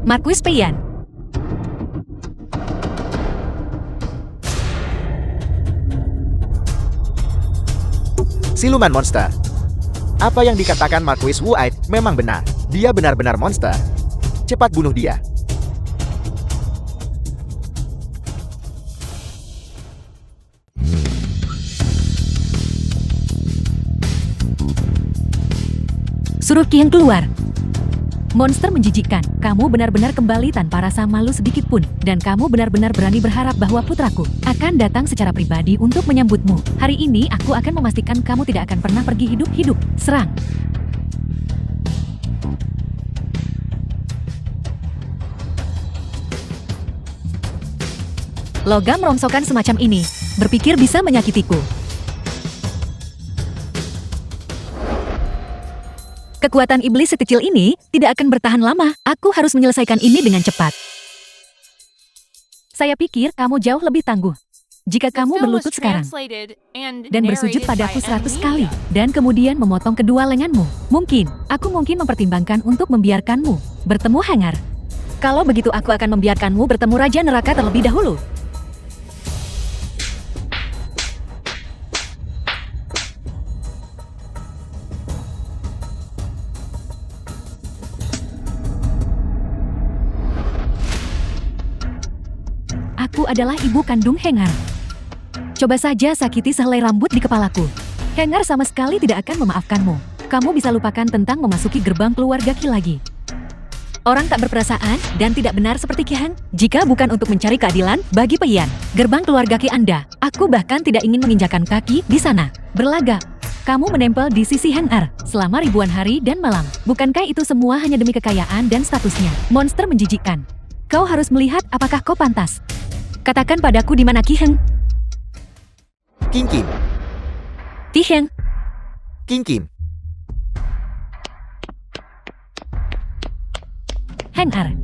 Marquis Peiyan. Siluman monster. Apa yang dikatakan Marquis Wu Ai memang benar. Dia benar-benar monster. Cepat bunuh dia. Suruh Ki Heng keluar. Monster menjijikkan. Kamu benar-benar kembali tanpa rasa malu sedikit pun. Dan kamu benar-benar berani berharap bahwa putraku akan datang secara pribadi untuk menyambutmu. Hari ini aku akan memastikan kamu tidak akan pernah pergi hidup-hidup. Serang. Logam rongsokan semacam ini berpikir bisa menyakitiku. Kekuatan iblis sekecil ini tidak akan bertahan lama. Aku harus menyelesaikan ini dengan cepat. Saya pikir kamu jauh lebih tangguh. Jika kamu berlutut sekarang dan bersujud padaku 100 kali dan kemudian memotong kedua lenganmu, mungkin aku mempertimbangkan untuk membiarkanmu bertemu Hangar. Kalau begitu aku akan membiarkanmu bertemu Raja Neraka terlebih dahulu. Aku adalah ibu kandung Hangar. Coba saja sakiti sehelai rambut di kepalaku. Hangar sama sekali tidak akan memaafkanmu. Kamu bisa lupakan tentang memasuki gerbang keluarga Ki lagi. Orang tak berperasaan dan tidak benar seperti Ki Heng. Jika bukan untuk mencari keadilan bagi Peiyan, gerbang keluarga Ki Anda, aku bahkan tidak ingin menginjakan kaki di sana. Berlagak. Kamu menempel di sisi Hangar selama ribuan hari dan malam. Bukankah itu semua hanya demi kekayaan dan statusnya? Monster menjijikkan. Kau harus melihat apakah kau pantas. Katakan padaku di mana Ki Heng? King Kim. Ki Heng. King Kim. Hangar.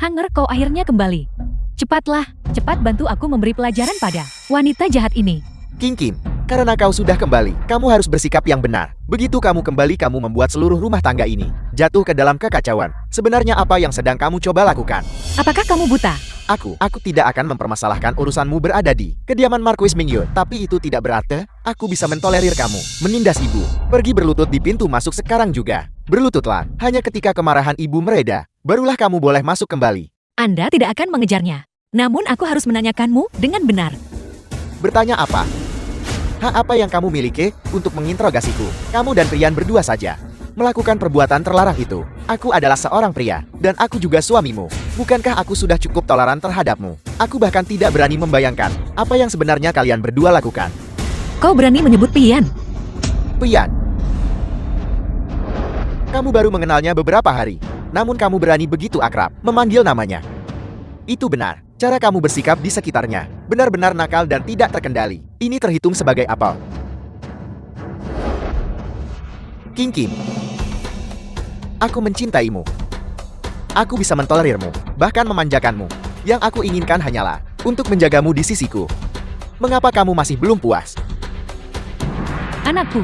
Hangar, kau akhirnya kembali. Cepatlah, cepat bantu aku memberi pelajaran pada wanita jahat ini. King Kim, karena kau sudah kembali, kamu harus bersikap yang benar. Begitu kamu kembali, kamu membuat seluruh rumah tangga ini jatuh ke dalam kekacauan. Sebenarnya apa yang sedang kamu coba lakukan? Apakah kamu buta? Aku tidak akan mempermasalahkan urusanmu berada di kediaman Marquis Mingyu. Tapi itu tidak berarti aku bisa mentolerir kamu menindas ibu. Pergi berlutut di pintu masuk sekarang juga. Berlututlah, hanya ketika kemarahan ibu mereda, barulah kamu boleh masuk kembali. Anda tidak akan mengejarnya. Namun aku harus menanyakanmu dengan benar. Bertanya apa? Hak apa yang kamu miliki untuk menginterogasiku? Kamu dan Priyan berdua saja melakukan perbuatan terlarang itu. Aku adalah seorang pria, dan aku juga suamimu. Bukankah aku sudah cukup toleran terhadapmu? Aku bahkan tidak berani membayangkan apa yang sebenarnya kalian berdua lakukan. Kau berani menyebut Priyan? Priyan, kamu baru mengenalnya beberapa hari, namun kamu berani begitu akrab memanggil namanya. Itu benar. Cara kamu bersikap di sekitarnya benar-benar nakal dan tidak terkendali. Ini terhitung sebagai apa? King Kim, aku mencintaimu. Aku bisa mentolerirmu, bahkan memanjakanmu. Yang aku inginkan hanyalah untuk menjagamu di sisiku. Mengapa kamu masih belum puas? Anakku,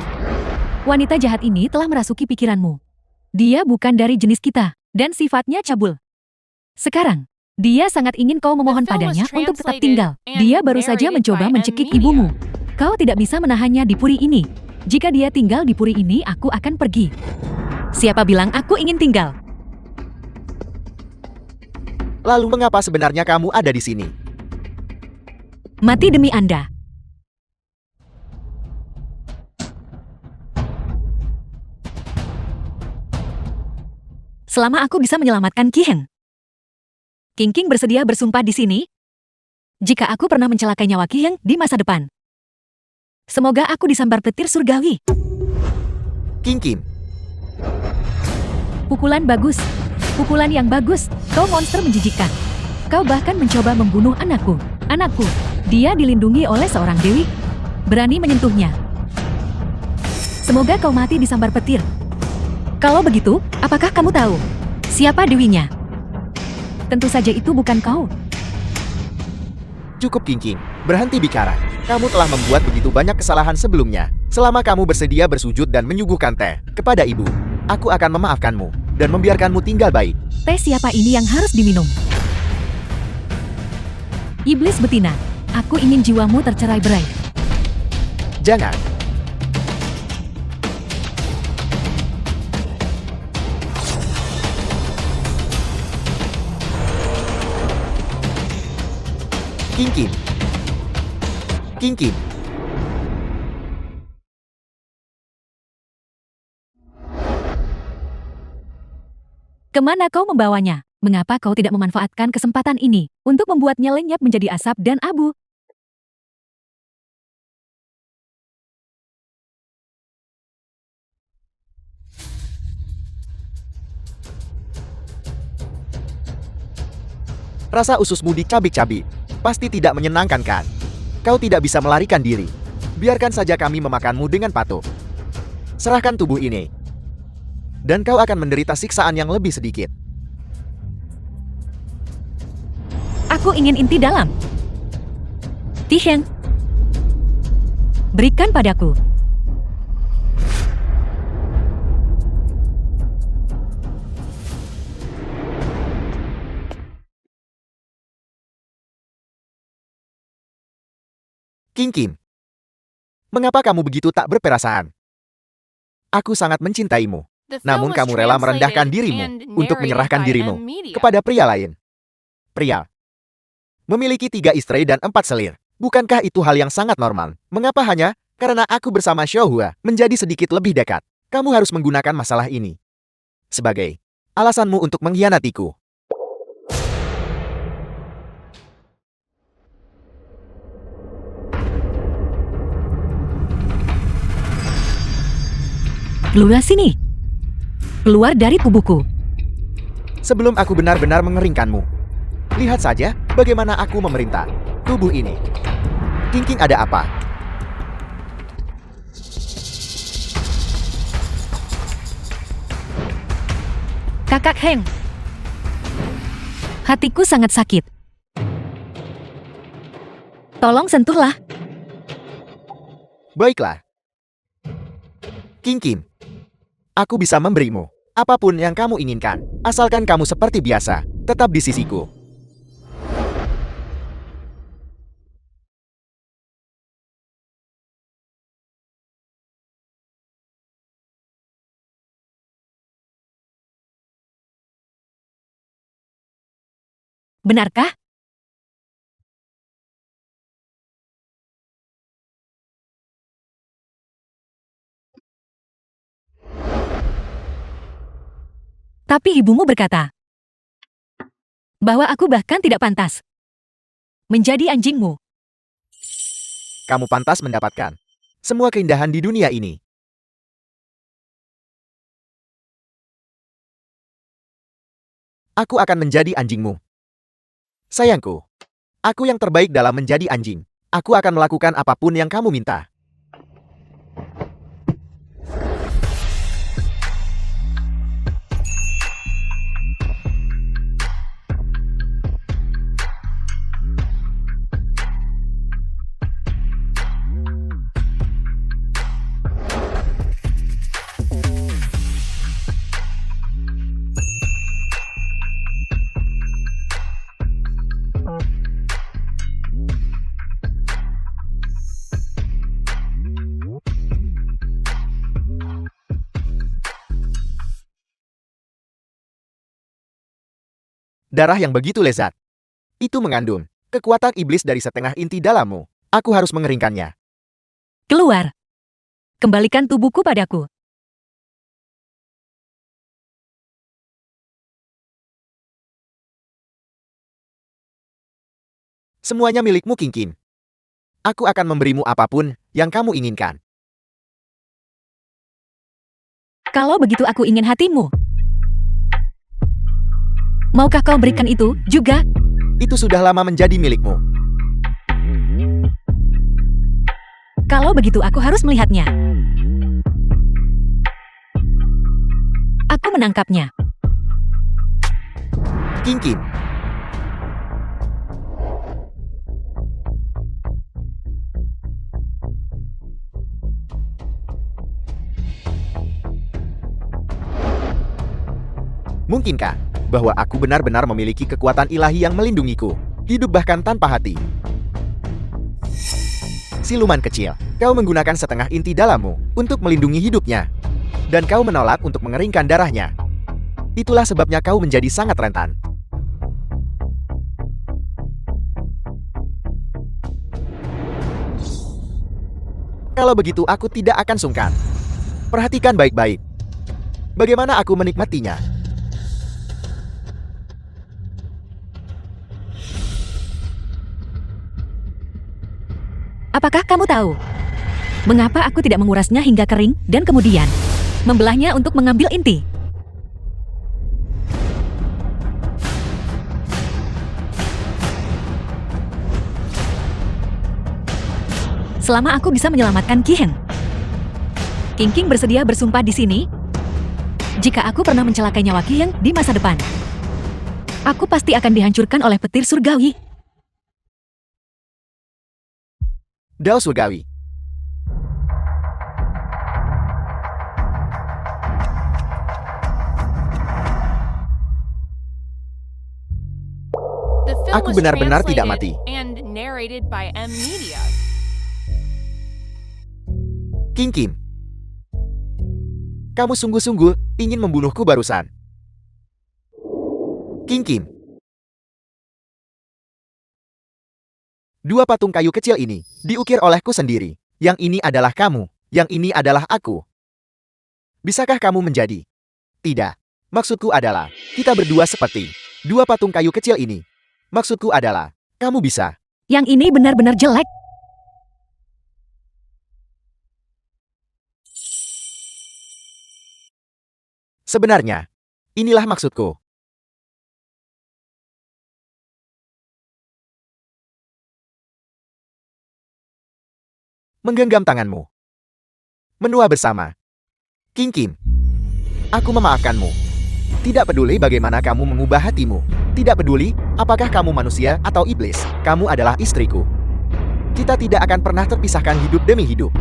wanita jahat ini telah merasuki pikiranmu. Dia bukan dari jenis kita, dan sifatnya cabul. Sekarang, dia sangat ingin kau memohon padanya untuk tetap tinggal. Dia baru saja mencoba mencekik ibumu. Kau tidak bisa menahannya di puri ini. Jika dia tinggal di puri ini, aku akan pergi. Siapa bilang aku ingin tinggal? Lalu mengapa sebenarnya kamu ada di sini? Mati demi Anda. Selama aku bisa menyelamatkan Ki Heng. King King bersedia bersumpah di sini? Jika aku pernah mencelakai nyawa Ki Heng di masa depan. Semoga aku disambar petir surgawi. King Kim, Pukulan bagus. Pukulan yang bagus. Kau monster menjijikkan. Kau bahkan mencoba membunuh anakku. Anakku, dia dilindungi oleh seorang dewi. Berani menyentuhnya. Semoga kau mati disambar petir. Kalau begitu, apakah kamu tahu siapa dewinya? Tentu saja itu bukan kau. cukup King King. Berhenti bicara. Kamu telah membuat begitu banyak kesalahan sebelumnya. Selama kamu bersedia bersujud dan menyuguhkan teh kepada ibu, aku akan memaafkanmu dan membiarkanmu tinggal baik. Teh siapa ini yang harus diminum? Iblis betina, aku ingin jiwamu tercerai-berai. Jangan. King Kim. King Kim. Kemana kau membawanya? Mengapa kau tidak memanfaatkan kesempatan ini untuk membuatnya lenyap menjadi asap dan abu? Rasa ususmu dicabik-cabik. Pasti tidak menyenangkan kan? Kau tidak bisa melarikan diri. Biarkan saja kami memakanmu dengan patuh. Serahkan tubuh ini. Dan kau akan menderita siksaan yang lebih sedikit. Aku ingin inti dalam. Tiheng, berikan padaku. King Kim. Mengapa kamu begitu tak berperasaan? Aku sangat mencintaimu. Namun kamu rela merendahkan dirimu untuk menyerahkan dirimu kepada pria lain. Pria memiliki 3 istri dan 4 selir. Bukankah itu hal yang sangat normal? Mengapa hanya karena aku bersama Xiaohua menjadi sedikit lebih dekat? Kamu harus menggunakan masalah ini sebagai alasanmu untuk mengkhianatiku. Keluar sini. Keluar dari tubuhku. Sebelum aku benar-benar mengeringkanmu. Lihat saja bagaimana aku memerintah tubuh ini. King King ada apa? Kakak Heng. Hatiku sangat sakit. Tolong sentuhlah. Baiklah. King Kim. Aku bisa memberimu apapun yang kamu inginkan, asalkan kamu seperti biasa, tetap di sisiku. Benarkah? Tapi ibumu berkata bahwa aku bahkan tidak pantas menjadi anjingmu. Kamu pantas mendapatkan semua keindahan di dunia ini. Aku akan menjadi anjingmu. Sayangku, aku yang terbaik dalam menjadi anjing. Aku akan melakukan apapun yang kamu minta. Darah yang begitu lezat. Itu mengandung kekuatan iblis dari setengah inti dalammu. Aku harus mengeringkannya. Keluar. Kembalikan tubuhku padaku. Semuanya milikmu, King. Aku akan memberimu apapun yang kamu inginkan. Kalau begitu aku ingin hatimu. Maukah kau berikan itu juga? Itu sudah lama menjadi milikmu. Kalau begitu aku harus melihatnya. Aku menangkapnya. King. Mungkinkah bahwa aku benar-benar memiliki kekuatan ilahi yang melindungiku, hidup bahkan tanpa hati? Siluman kecil, kau menggunakan setengah inti dalammu untuk melindungi hidupnya. Dan kau menolak untuk mengeringkan darahnya. Itulah sebabnya kau menjadi sangat rentan. Kalau begitu aku tidak akan sungkan. Perhatikan baik-baik. Bagaimana aku menikmatinya. Apakah kamu tahu mengapa aku tidak mengurasnya hingga kering dan kemudian membelahnya untuk mengambil inti? Selama aku bisa menyelamatkan Ki-heng. King bersedia bersumpah di sini jika aku pernah mencelakai nyawa Ki-heng di masa depan. Aku pasti akan dihancurkan oleh petir surgawi. Dao surgawi. Aku benar-benar tidak mati. King. Kamu sungguh-sungguh ingin membunuhku barusan. King. Dua patung kayu kecil ini diukir olehku sendiri. Yang ini adalah kamu, yang ini adalah aku. Bisakah kamu menjadi? Tidak. Maksudku adalah, kita berdua seperti dua patung kayu kecil ini. Maksudku adalah, kamu bisa. Yang ini benar-benar jelek. Sebenarnya, inilah maksudku. Menggenggam tanganmu. Menua bersama. King. Aku memaafkanmu. Tidak peduli bagaimana kamu mengubah hatimu. Tidak peduli apakah kamu manusia atau iblis. Kamu adalah istriku. Kita tidak akan pernah terpisahkan hidup demi hidup.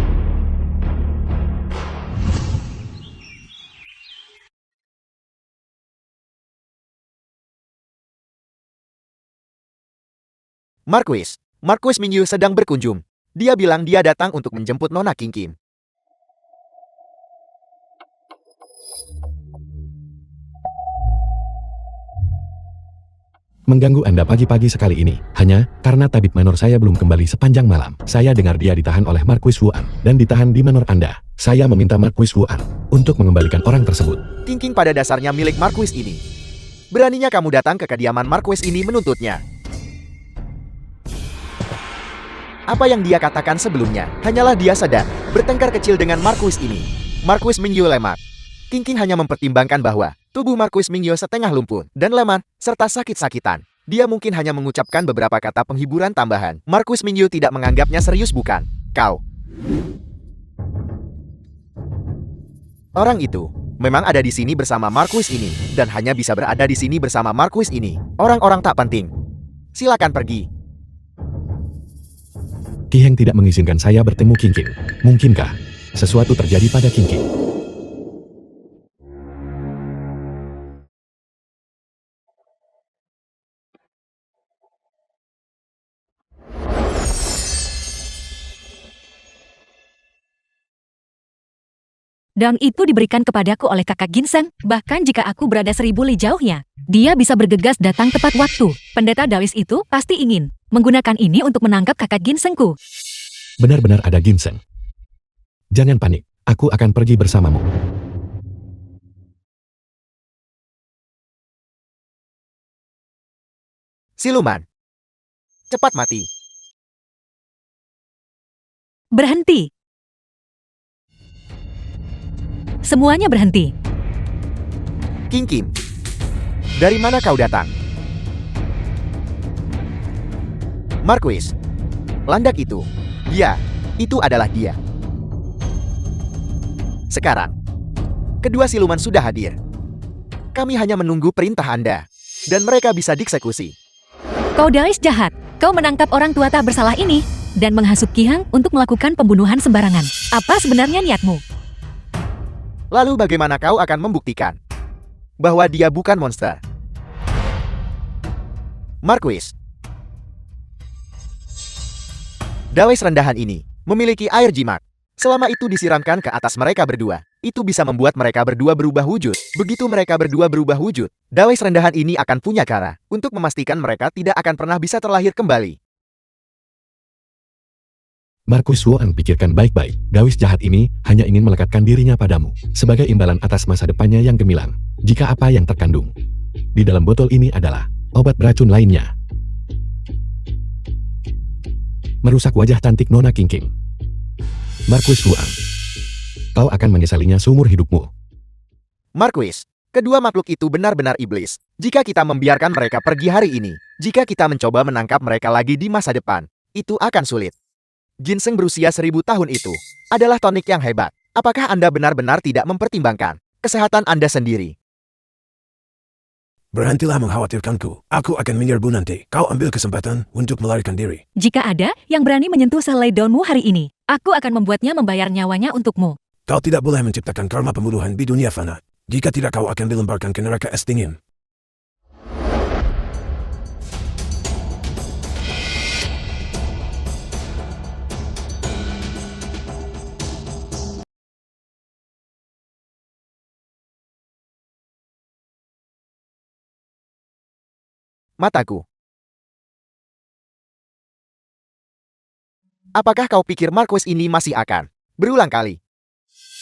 Marquis Mingyu sedang berkunjung. Dia bilang dia datang untuk menjemput Nona King. Mengganggu Anda pagi-pagi sekali ini, hanya karena tabib manor saya belum kembali sepanjang malam. Saya dengar dia ditahan oleh Marquis Wuan, dan ditahan di manor Anda. Saya meminta Marquis Wuan untuk mengembalikan orang tersebut. King King pada dasarnya milik Marquis ini. Beraninya kamu datang ke kediaman Marquis ini menuntutnya. Apa yang dia katakan sebelumnya, hanyalah dia sedang bertengkar kecil dengan Marquis ini. Marquis Mingyu lemah. King King hanya mempertimbangkan bahwa tubuh Marquis Mingyu setengah lumpuh dan lemah, serta sakit-sakitan. Dia mungkin hanya mengucapkan beberapa kata penghiburan tambahan. Marquis Mingyu tidak menganggapnya serius, bukan? Kau. Orang itu memang ada di sini bersama Marquis ini, dan hanya bisa berada di sini bersama Marquis ini. Orang-orang tak penting. Silakan pergi. Qi Heng tidak mengizinkan saya bertemu King King. Mungkinkah sesuatu terjadi pada King King? Daun itu diberikan kepadaku oleh kakak ginseng, bahkan jika aku berada 1000 li jauhnya. Dia bisa bergegas datang tepat waktu. Pendeta Dawis itu pasti ingin menggunakan ini untuk menangkap kakak ginsengku. Benar-benar ada ginseng. Jangan panik, aku akan pergi bersamamu. Siluman. Cepat mati. Berhenti. Semuanya berhenti. King Kim. Dari mana kau datang? Marquis. Landak itu. Ya, itu adalah dia. Sekarang, kedua siluman sudah hadir. Kami hanya menunggu perintah Anda. Dan mereka bisa dieksekusi. Kau Dawis jahat. Kau menangkap orang tua tak bersalah ini dan menghasut Qi Heng untuk melakukan pembunuhan sembarangan. Apa sebenarnya niatmu? Lalu bagaimana kau akan membuktikan bahwa dia bukan monster? Marquis. Dawes rendahan ini memiliki air jimat. Selama itu disiramkan ke atas mereka berdua, itu bisa membuat mereka berdua berubah wujud. Begitu mereka berdua berubah wujud, dawes rendahan ini akan punya cara untuk memastikan mereka tidak akan pernah bisa terlahir kembali. Marquis Wuan pikirkan baik-baik. Dawis jahat ini hanya ingin melekatkan dirinya padamu sebagai imbalan atas masa depannya yang gemilang. Jika apa yang terkandung di dalam botol ini adalah obat beracun lainnya, merusak wajah cantik Nona King King. Marquis Wuan, kau akan menyesalinya seumur hidupmu. Marquis, kedua makhluk itu benar-benar iblis. Jika kita membiarkan mereka pergi hari ini, jika kita mencoba menangkap mereka lagi di masa depan, itu akan sulit. Ginseng berusia 1000 tahun itu adalah tonik yang hebat. Apakah Anda benar-benar tidak mempertimbangkan kesehatan Anda sendiri? Berhentilah mengkhawatirkanku. Aku akan menyerbu nanti. Kau ambil kesempatan untuk melarikan diri. Jika ada yang berani menyentuh selai daunmu hari ini, aku akan membuatnya membayar nyawanya untukmu. Kau tidak boleh menciptakan karma pembunuhan di dunia fana. Jika tidak, kau akan dilemparkan ke neraka es dingin. Mataku. Apakah kau pikir Marquis ini masih akan berulang kali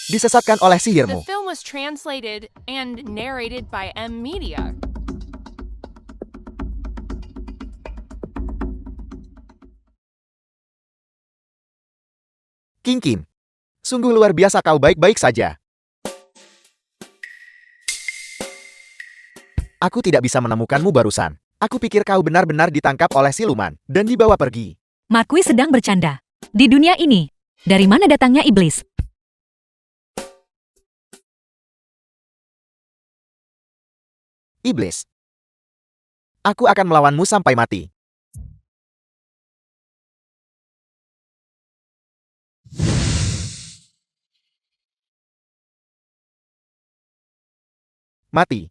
disesatkan oleh The sihirmu? film was translated and narrated by M Media. King Kim, sungguh luar biasa, kau baik-baik saja. Aku tidak bisa menemukanmu barusan. Aku pikir kau benar-benar ditangkap oleh siluman dan dibawa pergi. Marquis sedang bercanda. Di dunia ini, dari mana datangnya iblis? Iblis. Aku akan melawanmu sampai mati. Mati.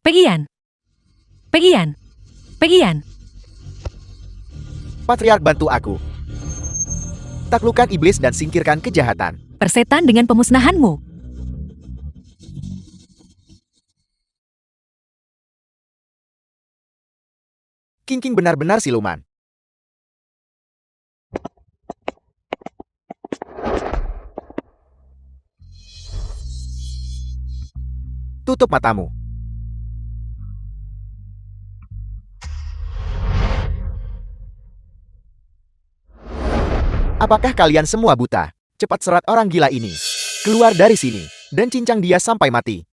Pegian. Pegian. Pegian. Patriark, bantu aku. Taklukkan iblis dan singkirkan kejahatan. Persetan dengan pemusnahanmu. King King benar-benar siluman. Tutup matamu. Apakah kalian semua buta? Cepat serat orang gila ini. Keluar dari sini, dan cincang dia sampai mati.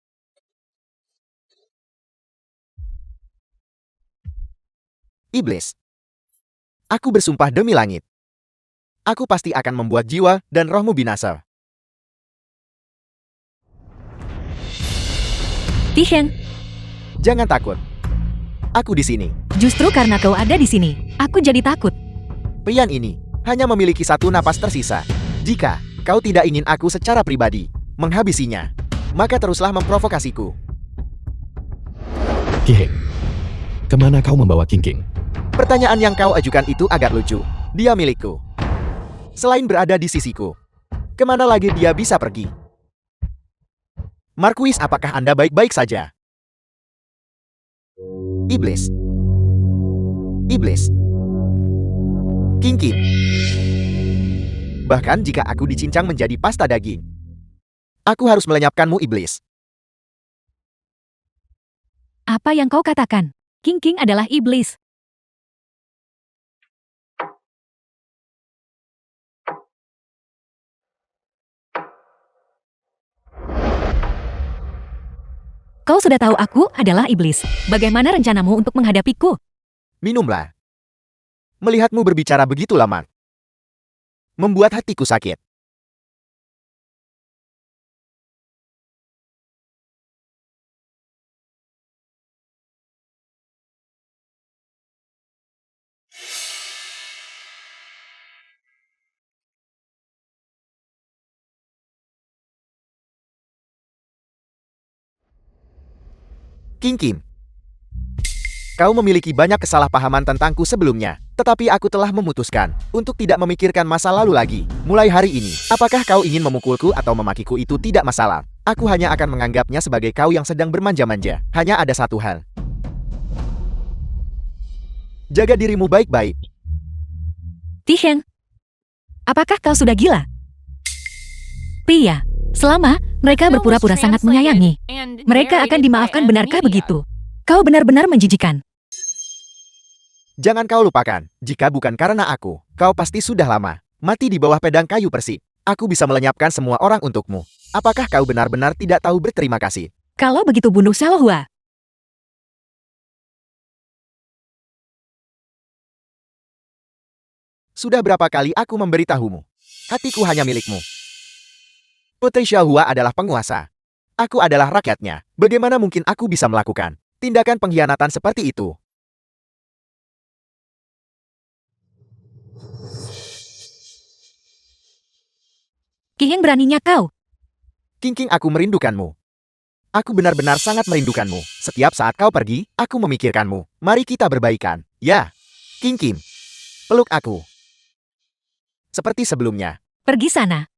Iblis. Aku bersumpah demi langit. Aku pasti akan membuat jiwa dan rohmu binasa. Tiheng, Jangan takut. Aku di sini. justru karena kau ada di sini, aku jadi takut. Pian ini hanya memiliki satu napas tersisa. Jika kau tidak ingin aku secara pribadi menghabisinya, maka teruslah memprovokasiku. Kiheng, kemana kau membawa King? Pertanyaan yang kau ajukan itu agak lucu. Dia milikku. Selain berada di sisiku, kemana lagi dia bisa pergi? Marquis, apakah Anda baik-baik saja? Iblis. Iblis. King. Bahkan jika aku dicincang menjadi pasta daging, aku harus melenyapkanmu, iblis. Apa yang kau katakan? King adalah iblis. Kau sudah tahu aku adalah iblis. Bagaimana rencanamu untuk menghadapiku? Minumlah. Melihatmu berbicara begitu lama membuat hatiku sakit. King. Kau memiliki banyak kesalahpahaman tentangku sebelumnya, tetapi aku telah memutuskan untuk tidak memikirkan masa lalu lagi. Mulai hari ini, apakah kau ingin memukulku atau memakiku itu tidak masalah. Aku hanya akan menganggapnya sebagai kau yang sedang bermanja-manja. Hanya ada satu hal. Jaga dirimu baik-baik. Tiheng, apakah kau sudah gila? Pria, selama mereka berpura-pura sangat menyayangi, mereka akan dimaafkan, benarkah begitu? Kau benar-benar menjijikan. Jangan kau lupakan, jika bukan karena aku, kau pasti sudah lama mati di bawah pedang kayu persik. Aku bisa melenyapkan semua orang untukmu. Apakah kau benar-benar tidak tahu berterima kasih? Kalau begitu bunuh Xiaohua. Sudah berapa kali aku memberitahumu? Hatiku hanya milikmu. Putri Xiaohua adalah penguasa. Aku adalah rakyatnya. Bagaimana mungkin aku bisa melakukan tindakan pengkhianatan seperti itu? King, beraninya kau. King, aku merindukanmu. Aku benar-benar sangat merindukanmu. Setiap saat kau pergi, aku memikirkanmu. Mari kita berbaikan. Ya, King. Peluk aku. Seperti sebelumnya. Pergi sana.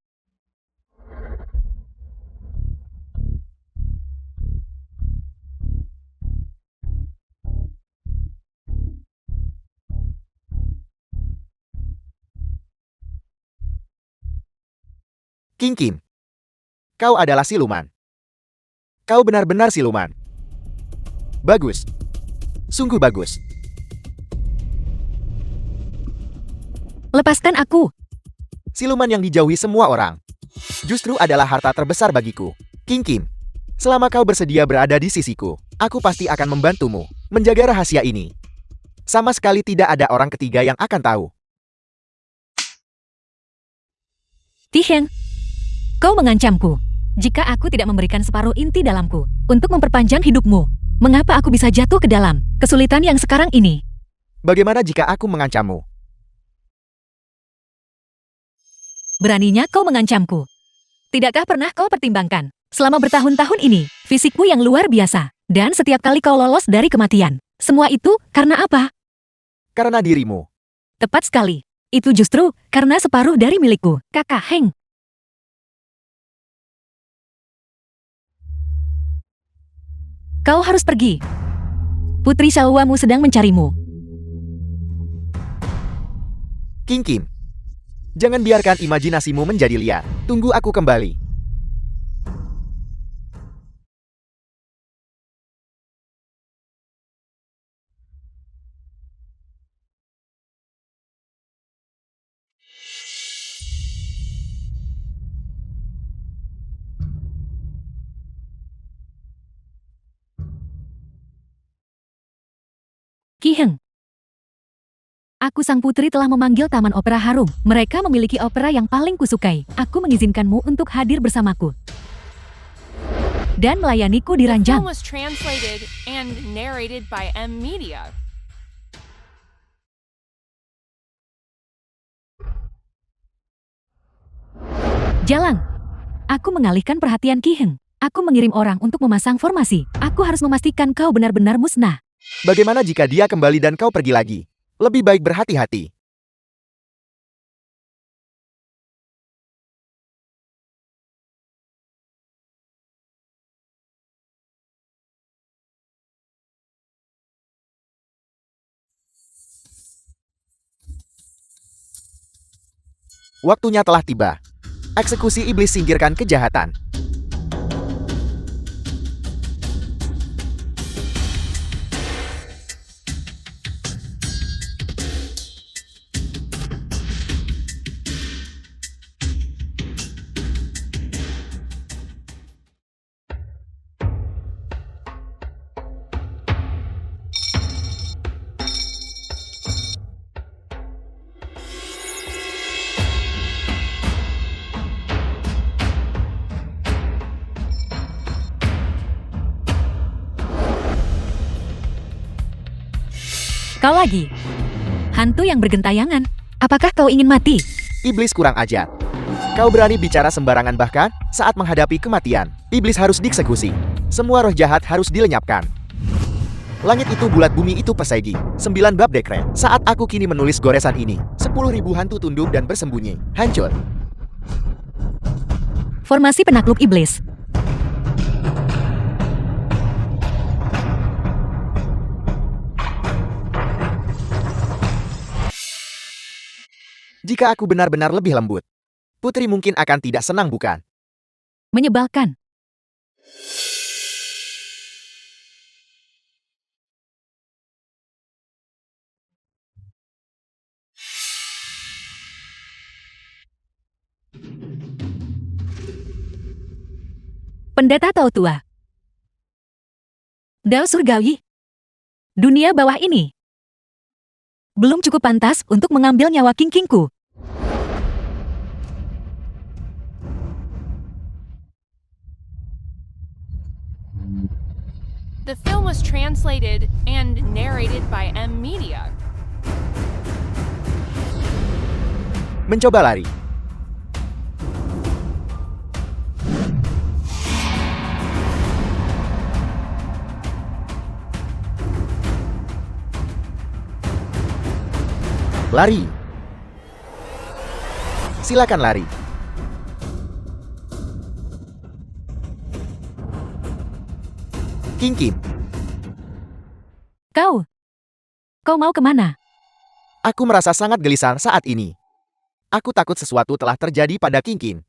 King, kau adalah siluman. Kau benar-benar siluman. Bagus. Sungguh bagus. Lepaskan aku. Siluman yang dijauhi semua orang justru adalah harta terbesar bagiku. King, selama kau bersedia berada di sisiku, aku pasti akan membantumu menjaga rahasia ini. Sama sekali tidak ada orang ketiga yang akan tahu. Tiheng, kau mengancamku. Jika aku tidak memberikan separuh inti dalamku untuk memperpanjang hidupmu, mengapa aku bisa jatuh ke dalam kesulitan yang sekarang ini? Bagaimana jika aku mengancammu? Beraninya kau mengancamku. Tidakkah pernah kau pertimbangkan, selama bertahun-tahun ini, fisikmu yang luar biasa, dan setiap kali kau lolos dari kematian, semua itu karena apa? Karena dirimu. Tepat sekali. Itu justru karena separuh dari milikku, Kakak Heng. Kau harus pergi. Putri Xiaohuamu sedang mencarimu. King, jangan biarkan imajinasimu menjadi liar. Tunggu aku kembali. Ki Heng. Aku sang putri telah memanggil Taman Opera Harum. Mereka memiliki opera yang paling kusukai. Aku mengizinkanmu untuk hadir bersamaku dan melayaniku di The ranjang. film was translated and narrated by M Media. Jalan. Aku mengalihkan perhatian Ki Heng. Aku mengirim orang untuk memasang formasi. Aku harus memastikan kau benar-benar musnah. Bagaimana jika dia kembali dan kau pergi lagi? Lebih baik berhati-hati. Waktunya telah tiba. Eksekusi iblis, singkirkan kejahatan. Kau lagi. Hantu yang bergentayangan. Apakah kau ingin mati? Iblis kurang ajar. Kau berani bicara sembarangan bahkan saat menghadapi kematian. Iblis harus dieksekusi. Semua roh jahat harus dilenyapkan. Langit itu bulat, bumi itu persegi. 9 bab dekret. Saat aku kini menulis goresan ini, 10.000 hantu tunduk dan bersembunyi. Hancur. Formasi penakluk iblis. Jika aku benar-benar lebih lembut, putri mungkin akan tidak senang, bukan? Menyebalkan. Pendeta Tau Tua. Dao surgawi. Dunia bawah ini belum cukup pantas untuk mengambil nyawa King-Kingku. The film was translated and narrated by M Media. Mencoba lari. Lari. Silakan lari. King. Kau mau kemana? Aku merasa sangat gelisah saat ini. Aku takut sesuatu telah terjadi pada King.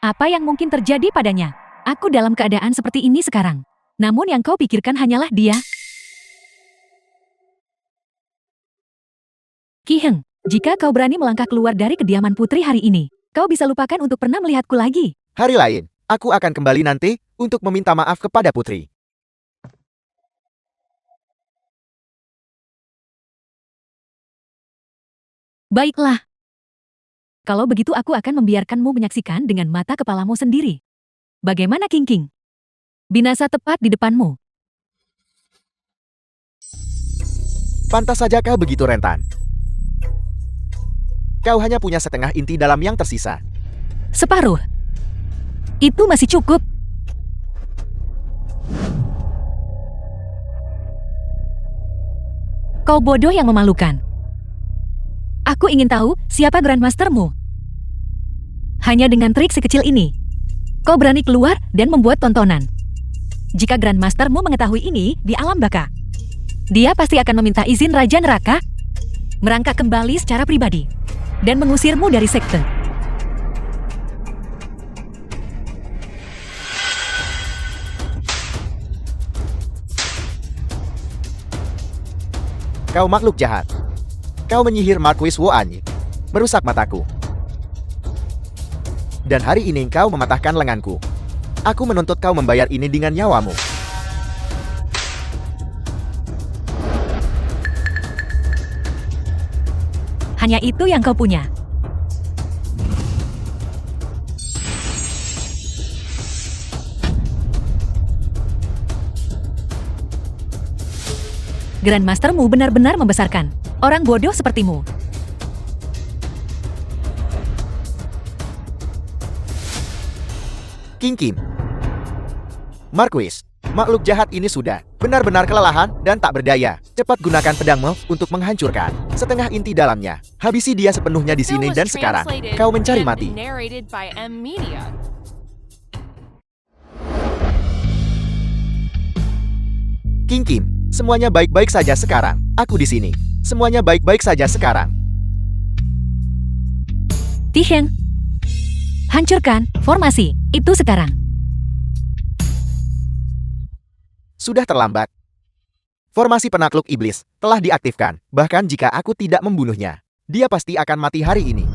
Apa yang mungkin terjadi padanya? Aku dalam keadaan seperti ini sekarang. Namun yang kau pikirkan hanyalah dia. Ki Heng, jika kau berani melangkah keluar dari kediaman putri hari ini, kau bisa lupakan untuk pernah melihatku lagi. Hari lain, aku akan kembali nanti untuk meminta maaf kepada putri. Baiklah. Kalau begitu aku akan membiarkanmu menyaksikan dengan mata kepalamu sendiri. Bagaimana King? Binasa tepat di depanmu. Pantas saja kau begitu rentan. Kau hanya punya setengah inti dalam yang tersisa. Separuh. Itu masih cukup. Kau bodoh yang memalukan. Aku ingin tahu siapa Grandmastermu. Hanya dengan trik sekecil ini, kau berani keluar dan membuat tontonan. Jika Grandmastermu mengetahui ini di alam baka, dia pasti akan meminta izin Raja Neraka merangkak kembali secara pribadi dan mengusirmu dari sekte. Kau makhluk jahat. Kau menyihir Marquis Wo Anyi, merusak mataku. Dan hari ini kau mematahkan lenganku. Aku menuntut kau membayar ini dengan nyawamu. Hanya itu yang kau punya. Grandmastermu benar-benar membesarkan orang bodoh sepertimu. King Kim. Marquis, makhluk jahat ini sudah benar-benar kelelahan dan tak berdaya. Cepat gunakan pedangmu untuk menghancurkan setengah inti dalamnya. Habisi dia sepenuhnya di sini dan sekarang kau mencari mati. King Kim, semuanya baik-baik saja sekarang. Aku di sini. Semuanya baik-baik saja sekarang. Tiheng, hancurkan formasi itu sekarang. Sudah terlambat. Formasi penakluk iblis telah diaktifkan. Bahkan jika aku tidak membunuhnya, dia pasti akan mati hari ini.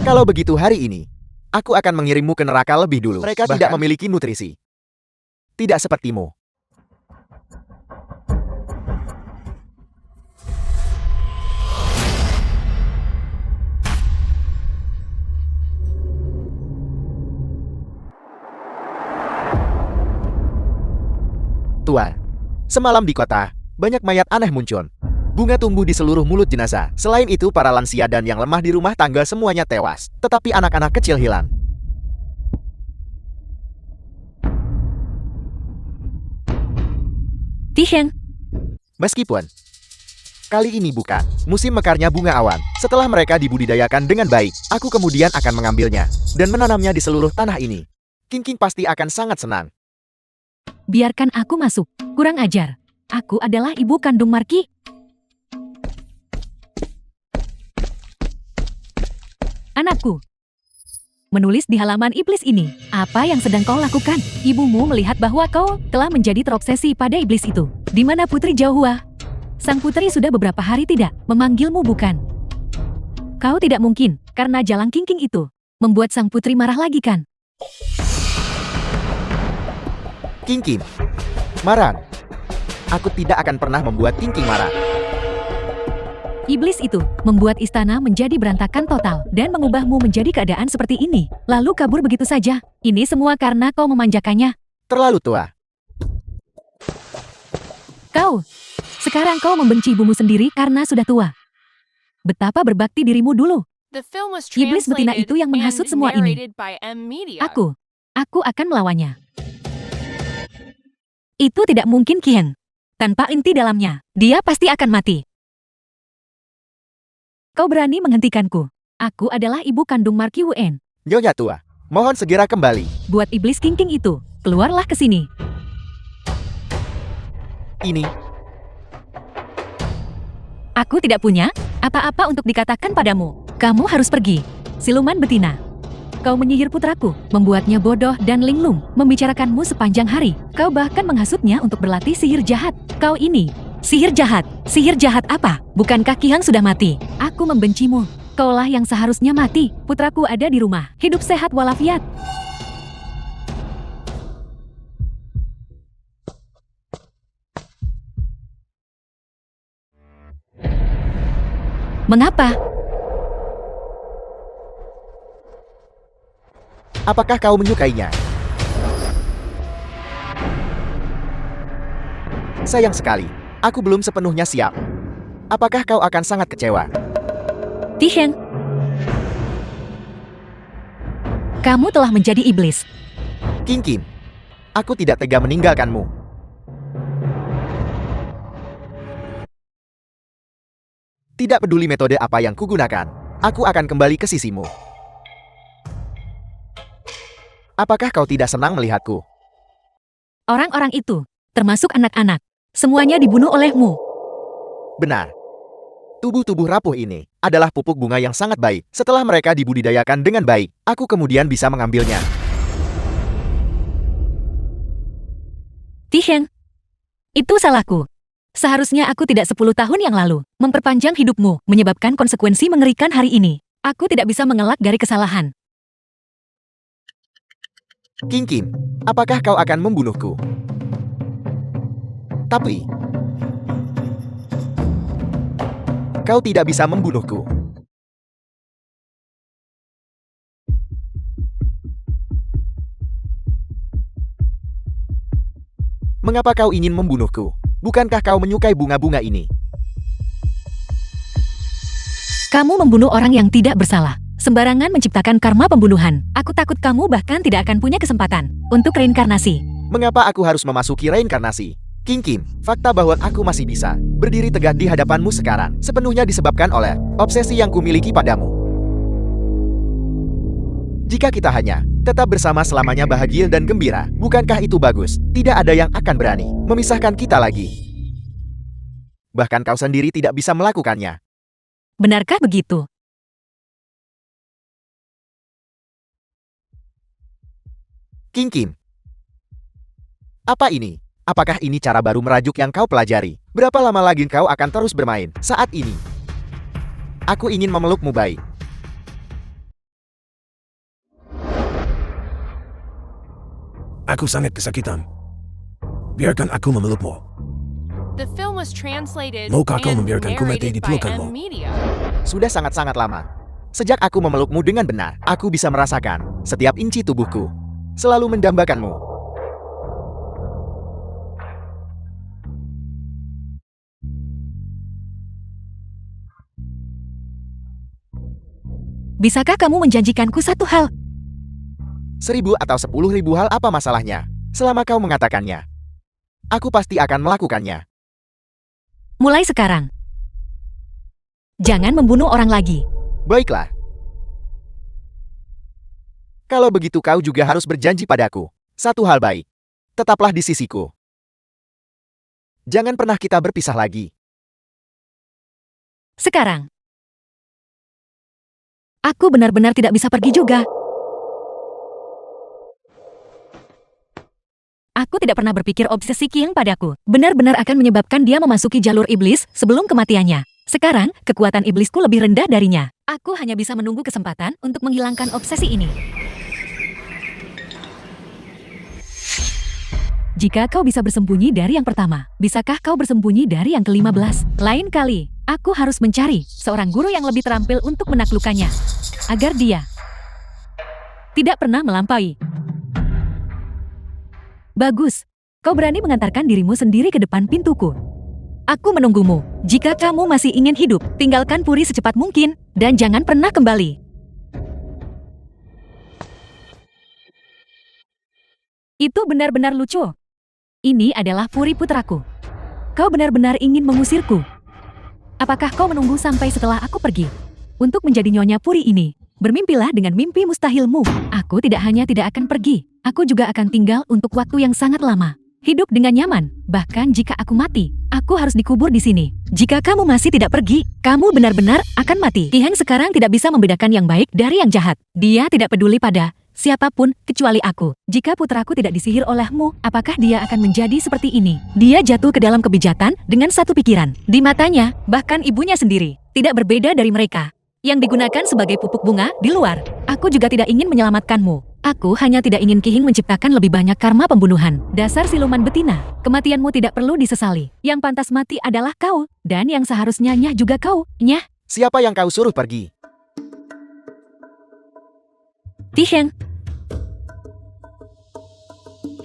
Kalau begitu hari ini, aku akan mengirimmu ke neraka lebih dulu. Mereka tidak memiliki nutrisi. Tidak sepertimu. Tuan, semalam di kota, banyak mayat aneh muncul. Bunga tumbuh di seluruh mulut jenazah. Selain itu, para lansia dan yang lemah di rumah tangga semuanya tewas. Tetapi anak-anak kecil hilang. Tiheng, Meskipun kali ini bukan musim mekarnya bunga awan. Setelah mereka dibudidayakan dengan baik, aku kemudian akan mengambilnya dan menanamnya di seluruh tanah ini. King King pasti akan sangat senang. biarkan aku masuk. Kurang ajar. Aku adalah ibu kandung Marki. Anakku, menulis di halaman iblis ini, apa yang sedang kau lakukan? Ibumu melihat bahwa kau telah menjadi terobsesi pada iblis itu. Di mana Putri Jauhua? Sang putri sudah beberapa hari tidak memanggilmu, bukan? Kau tidak mungkin, karena jalang King King itu membuat sang putri marah lagi, kan? King King, marah. Aku tidak akan pernah membuat King King marah. Iblis itu membuat istana menjadi berantakan total dan mengubahmu menjadi keadaan seperti ini. Lalu kabur begitu saja. Ini semua karena kau memanjakannya. Terlalu tua. Sekarang kau membenci ibumu sendiri karena sudah tua. Betapa berbakti dirimu dulu. Iblis betina itu yang menghasut semua ini. Aku akan melawannya. Itu tidak mungkin, Kihen. Tanpa inti dalamnya, dia pasti akan mati. Kau berani menghentikanku. Aku adalah ibu kandung Marki Wen. Nyonya tua, mohon segera kembali. Buat iblis King King itu, keluarlah ke sini. Ini, Aku tidak punya apa-apa untuk dikatakan padamu. Kamu harus pergi. Siluman betina. Kau menyihir putraku, membuatnya bodoh dan linglung, membicarakanmu sepanjang hari. Kau bahkan menghasutnya untuk berlatih sihir jahat. Kau ini, sihir jahat. Sihir jahat apa? Bukankah Qihang sudah mati? Aku membencimu. Kaulah yang seharusnya mati. Putraku ada di rumah, hidup sehat walafiat. Mengapa? apakah kau menyukainya? Sayang sekali, aku belum sepenuhnya siap. Apakah kau akan sangat kecewa? Tiheng, kamu telah menjadi iblis. King Kim, aku tidak tega meninggalkanmu. Tidak peduli metode apa yang kugunakan, aku akan kembali ke sisimu. Apakah kau tidak senang melihatku? Orang-orang itu, termasuk anak-anak, semuanya dibunuh olehmu. Benar. Tubuh-tubuh rapuh ini adalah pupuk bunga yang sangat baik. Setelah mereka dibudidayakan dengan baik, aku kemudian bisa mengambilnya. Tiheng, itu salahku. Seharusnya aku tidak 10 tahun yang lalu memperpanjang hidupmu, menyebabkan konsekuensi mengerikan hari ini. Aku tidak bisa mengelak dari kesalahan. King Kim, apakah kau akan membunuhku? Tapi Kau tidak bisa membunuhku. Mengapa kau ingin membunuhku? Bukankah kau menyukai bunga-bunga ini? Kamu membunuh orang yang tidak bersalah. Sembarangan menciptakan karma pembunuhan. Aku takut kamu bahkan tidak akan punya kesempatan untuk reinkarnasi. Mengapa aku harus memasuki reinkarnasi? King Kim, fakta bahwa aku masih bisa berdiri tegak di hadapanmu sekarang sepenuhnya disebabkan oleh obsesi yang kumiliki padamu. Jika kita hanya tetap bersama selamanya bahagia dan gembira, bukankah itu bagus? Tidak ada yang akan berani memisahkan kita lagi. Bahkan kau sendiri tidak bisa melakukannya. Benarkah begitu? King Kim. Apa ini? Apakah ini cara baru merajuk yang kau pelajari? Berapa lama lagi kau akan terus bermain saat ini? Aku ingin memelukmu baik. Aku sangat kesakitan. Biarkan aku memelukmu. The film was translated Maukah kau and membiarkanku mati narrated di by pelukanmu? M Media. Sudah sangat-sangat lama. Sejak aku memelukmu dengan benar, aku bisa merasakan setiap inci tubuhku selalu mendambakanmu. Bisakah kamu menjanjikanku satu hal? 1000 atau 10.000 hal apa masalahnya? Selama kau mengatakannya, aku pasti akan melakukannya. Mulai sekarang. Jangan membunuh orang lagi. Baiklah. Kalau begitu kau juga harus berjanji padaku. Satu hal baik. Tetaplah di sisiku. Jangan pernah kita berpisah lagi. Sekarang. Aku benar-benar tidak bisa pergi juga. Aku tidak pernah berpikir obsesi King padaku benar-benar akan menyebabkan dia memasuki jalur iblis sebelum kematiannya. Sekarang, kekuatan iblisku lebih rendah darinya. Aku hanya bisa menunggu kesempatan untuk menghilangkan obsesi ini. Jika kau bisa bersembunyi dari yang pertama, bisakah kau bersembunyi dari yang ke-15? Lain kali, aku harus mencari seorang guru yang lebih terampil untuk menaklukkannya. Agar dia tidak pernah melampaui. Bagus, kau berani mengantarkan dirimu sendiri ke depan pintuku. Aku menunggumu. Jika kamu masih ingin hidup, tinggalkan Puri secepat mungkin, dan jangan pernah kembali. Itu benar-benar lucu. Ini adalah Puri putraku. Kau benar-benar ingin mengusirku. Apakah kau menunggu sampai setelah aku pergi? Untuk menjadi nyonya Puri ini, bermimpilah dengan mimpi mustahilmu. Aku tidak hanya tidak akan pergi, aku juga akan tinggal untuk waktu yang sangat lama. Hidup dengan nyaman, bahkan jika aku mati, aku harus dikubur di sini. Jika kamu masih tidak pergi, kamu benar-benar akan mati. Ki Heng sekarang tidak bisa membedakan yang baik dari yang jahat. Dia tidak peduli pada siapapun kecuali aku. Jika putraku tidak disihir olehmu, apakah dia akan menjadi seperti ini? Dia jatuh ke dalam kebijakan dengan satu pikiran. Di matanya, bahkan ibunya sendiri, tidak berbeda dari mereka yang digunakan sebagai pupuk bunga di luar. Aku juga tidak ingin menyelamatkanmu. Aku hanya tidak ingin Ki Heng menciptakan lebih banyak karma pembunuhan. Dasar siluman betina, kematianmu tidak perlu disesali. Yang pantas mati adalah kau, dan yang seharusnya nyah juga kau, nyah. Siapa yang kau suruh pergi? Ki Heng.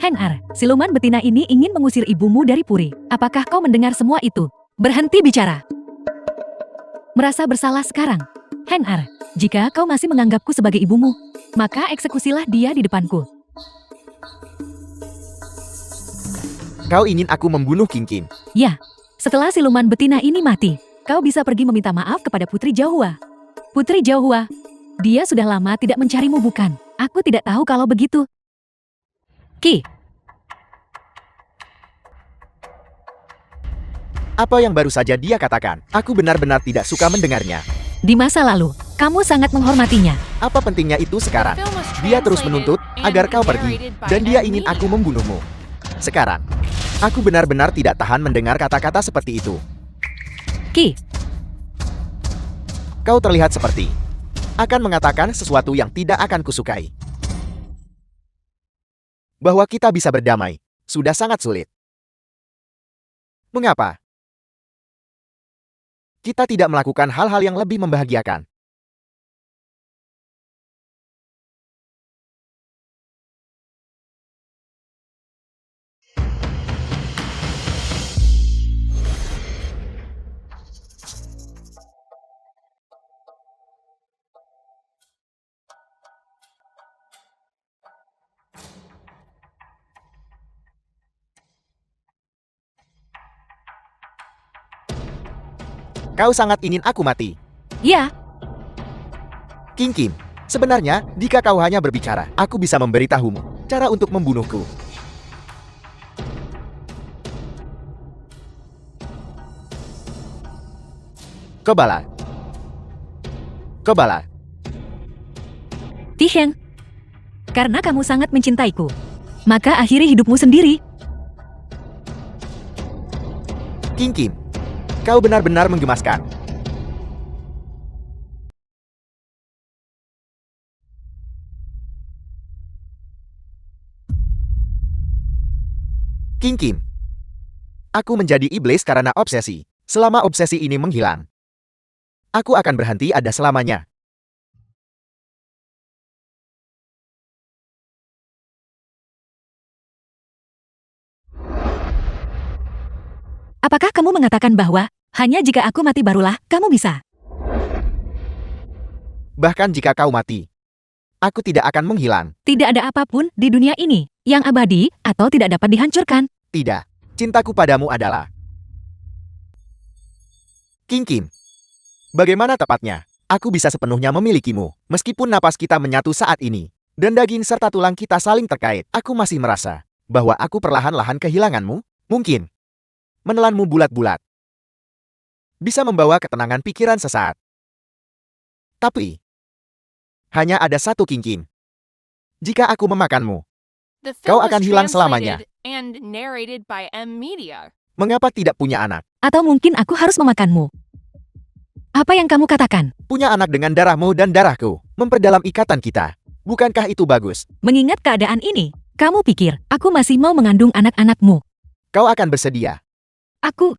Heng Ar, siluman betina ini ingin mengusir ibumu dari Puri. Apakah kau mendengar semua itu? Berhenti bicara. Merasa bersalah sekarang. Heng Ar, jika kau masih menganggapku sebagai ibumu, maka eksekusilah dia di depanku. Kau ingin aku membunuh King Kim? Ya, setelah siluman betina ini mati, kau bisa pergi meminta maaf kepada Putri Jahua. Putri Jahua, dia sudah lama tidak mencarimu bukan? Aku tidak tahu kalau begitu. Ki. Apa yang baru saja dia katakan? Aku benar-benar tidak suka mendengarnya. Di masa lalu, kamu sangat menghormatinya. Apa pentingnya itu sekarang? Dia terus menuntut agar kau pergi, dan dia ingin aku membunuhmu. Sekarang, aku benar-benar tidak tahan mendengar kata-kata seperti itu. Ki. Kau terlihat seperti akan mengatakan sesuatu yang tidak akan kusukai. Bahwa kita bisa berdamai, sudah sangat sulit. Mengapa? kita tidak melakukan hal-hal yang lebih membahagiakan. Kau sangat ingin aku mati. Ya, King Kim, sebenarnya, jika kau hanya berbicara, aku bisa memberitahumu cara untuk membunuhku. Kebala. Kebala. Tiheng. Karena kamu sangat mencintaiku, maka akhiri hidupmu sendiri. King Kim, kau benar-benar menggemaskan. King Kim, aku menjadi iblis karena obsesi. Selama obsesi ini menghilang, aku akan berhenti ada selamanya. Apakah kamu mengatakan bahwa hanya jika aku mati barulah kamu bisa? Bahkan jika kau mati, aku tidak akan menghilang. Tidak ada apapun di dunia ini yang abadi atau tidak dapat dihancurkan. Tidak, cintaku padamu adalah King Kim. Bagaimana tepatnya? Aku bisa sepenuhnya memilikimu, meskipun napas kita menyatu saat ini, dan daging serta tulang kita saling terkait. Aku masih merasa bahwa aku perlahan-lahan kehilanganmu. Mungkin menelanmu bulat-bulat bisa membawa ketenangan pikiran sesaat. Tapi hanya ada satu King Kim. Jika aku memakanmu, The kau film was akan hilang selamanya. translated and narrated by M Media. Mengapa tidak punya anak? Atau mungkin aku harus memakanmu. Apa yang kamu katakan? Punya anak dengan darahmu dan darahku, memperdalam ikatan kita. Bukankah itu bagus? Mengingat keadaan ini, kamu pikir aku masih mau mengandung anak-anakmu? Kau akan bersedia. Aku...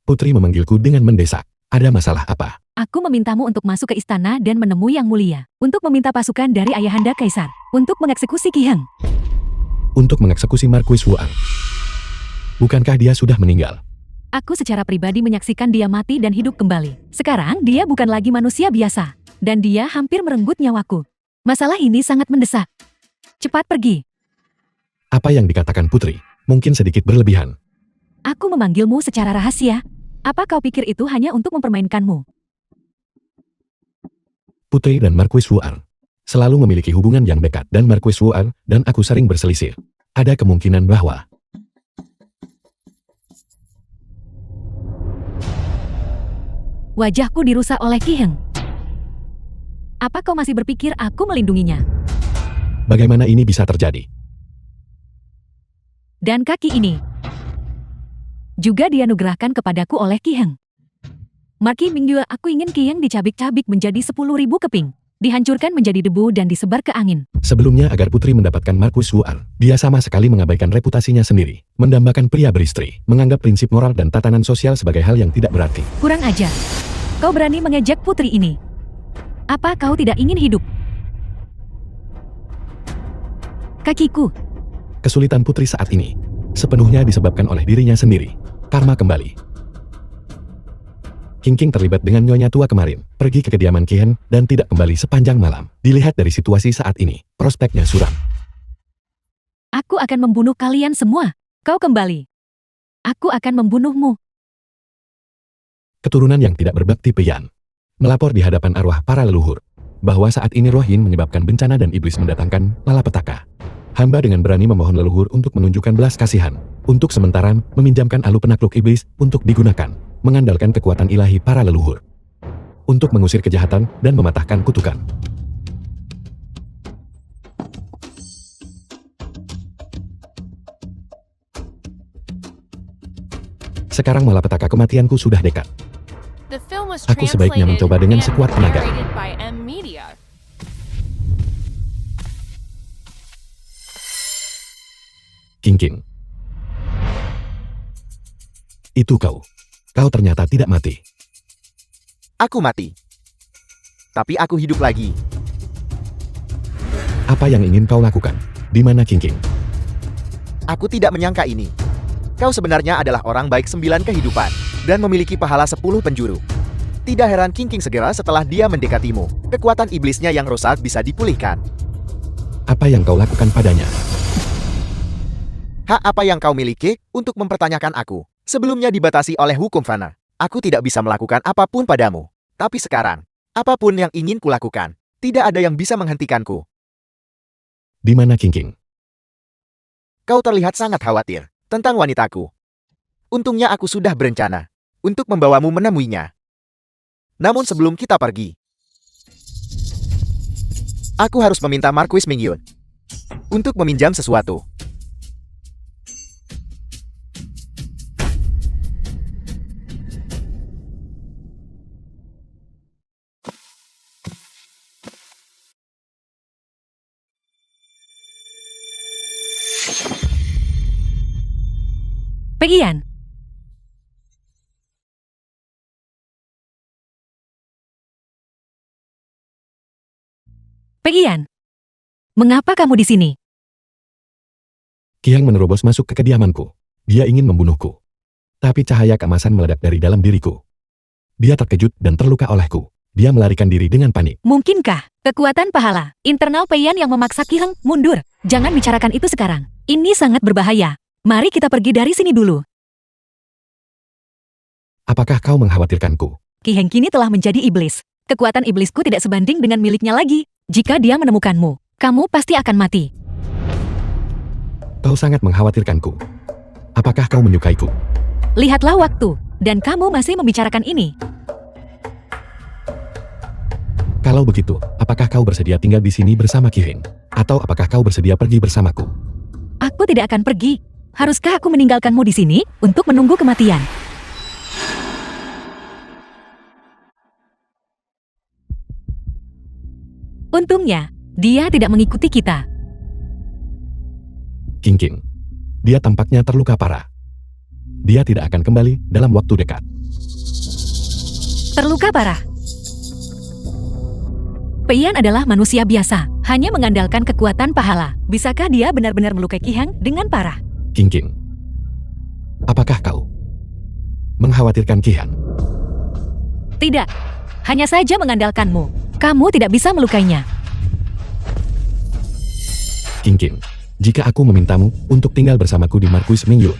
Putri memanggilku dengan mendesak. Ada masalah apa? Aku memintamu untuk masuk ke istana dan menemui Yang Mulia, untuk meminta pasukan dari Ayahanda Kaisar, untuk mengeksekusi Ki Heng. Untuk mengeksekusi Marquis Wuan. Bukankah dia sudah meninggal? Aku secara pribadi menyaksikan dia mati dan hidup kembali. Sekarang dia bukan lagi manusia biasa, dan dia hampir merenggut nyawaku. Masalah ini sangat mendesak. Cepat pergi. Apa yang dikatakan Putri mungkin sedikit berlebihan. Aku memanggilmu secara rahasia. Apa kau pikir itu hanya untuk mempermainkanmu? Putri dan Marquis Wuan selalu memiliki hubungan yang dekat dan Marquis Wuan dan aku sering berselisih. Ada kemungkinan bahwa wajahku dirusak oleh Ki Heng. Apa kau masih berpikir aku melindunginya? bagaimana ini bisa terjadi. Dan kaki ini juga dianugerahkan kepadaku oleh Ki Heng. Marki Mingyue, aku ingin Ki Heng dicabik-cabik menjadi 10.000 keping, dihancurkan menjadi debu dan disebar ke angin. Sebelumnya agar Putri mendapatkan Marquis Wuan, dia sama sekali mengabaikan reputasinya sendiri, mendambakan pria beristri, menganggap prinsip moral dan tatanan sosial sebagai hal yang tidak berarti. Kurang ajar. Kau berani mengejek putri ini. Apa kau tidak ingin hidup? Kakiku. Kesulitan Putri saat ini sepenuhnya disebabkan oleh dirinya sendiri. Karma kembali. King terlibat dengan nyonya tua kemarin, pergi ke kediaman Ki Heng dan tidak kembali sepanjang malam. Dilihat dari situasi saat ini, prospeknya suram. Aku akan membunuh kalian semua. Kau kembali. Aku akan membunuhmu. Keturunan yang tidak berbakti pian melapor di hadapan arwah para leluhur bahwa saat ini roh Yin menyebabkan bencana dan iblis mendatangkan malapetaka. Hamba dengan berani memohon leluhur untuk menunjukkan belas kasihan, untuk sementara meminjamkan alu penakluk iblis untuk digunakan, mengandalkan kekuatan ilahi para leluhur, untuk mengusir kejahatan dan mematahkan kutukan. Sekarang malapetaka kematianku sudah dekat. The film was Aku sebaiknya translated mencoba dengan and sekuat tenaga. narrated by M Media. King. Itu kau. Kau ternyata tidak mati. Aku mati. Tapi aku hidup lagi. Apa yang ingin kau lakukan? Di mana King? Aku tidak menyangka ini. Kau sebenarnya adalah orang baik 9 kehidupan dan memiliki pahala 10 penjuru. Tidak heran King segera setelah dia mendekatimu. Kekuatan iblisnya yang rusak bisa dipulihkan. Apa yang kau lakukan padanya? Hak apa yang kau miliki untuk mempertanyakan aku? Sebelumnya dibatasi oleh hukum fana. Aku tidak bisa melakukan apapun padamu. Tapi sekarang, apapun yang ingin kulakukan, tidak ada yang bisa menghentikanku. Di mana King? Kau terlihat sangat khawatir tentang wanitaku. Untungnya aku sudah berencana untuk membawamu menemuinya. Namun sebelum kita pergi, aku harus meminta Marquis Mingyun untuk meminjam sesuatu. Pegian. Pegian. Mengapa kamu di sini? Qiang menerobos masuk ke kediamanku. Dia ingin membunuhku. Tapi cahaya keemasan meledak dari dalam diriku. Dia terkejut dan terluka olehku. Dia melarikan diri dengan panik. Mungkinkah kekuatan pahala internal Peiyan yang memaksa Qiang mundur? Jangan bicarakan itu sekarang. Ini sangat berbahaya. Mari kita pergi dari sini dulu. Apakah kau mengkhawatirkanku? Qiang kini telah menjadi iblis. Kekuatan iblisku tidak sebanding dengan miliknya lagi. Jika dia menemukanmu, kamu pasti akan mati. Kau sangat mengkhawatirkanku. Apakah kau menyukaiku? Lihatlah waktu, dan kamu masih membicarakan ini. Kalau begitu, apakah kau bersedia tinggal di sini bersama Qiang? Atau apakah kau bersedia pergi bersamaku? Aku tidak akan pergi. Haruskah aku meninggalkanmu di sini untuk menunggu kematian? Untungnya, dia tidak mengikuti kita. King. Dia tampaknya terluka parah. Dia tidak akan kembali dalam waktu dekat. Terluka parah. Peiyan adalah manusia biasa, hanya mengandalkan kekuatan pahala. Bisakah dia benar-benar melukai Qiang dengan parah? King. Apakah kau mengkhawatirkan Qiang? Tidak, hanya saja mengandalkanmu. Kamu tidak bisa melukainya. King. Jika aku memintamu untuk tinggal bersamaku di Marquis Mingyun,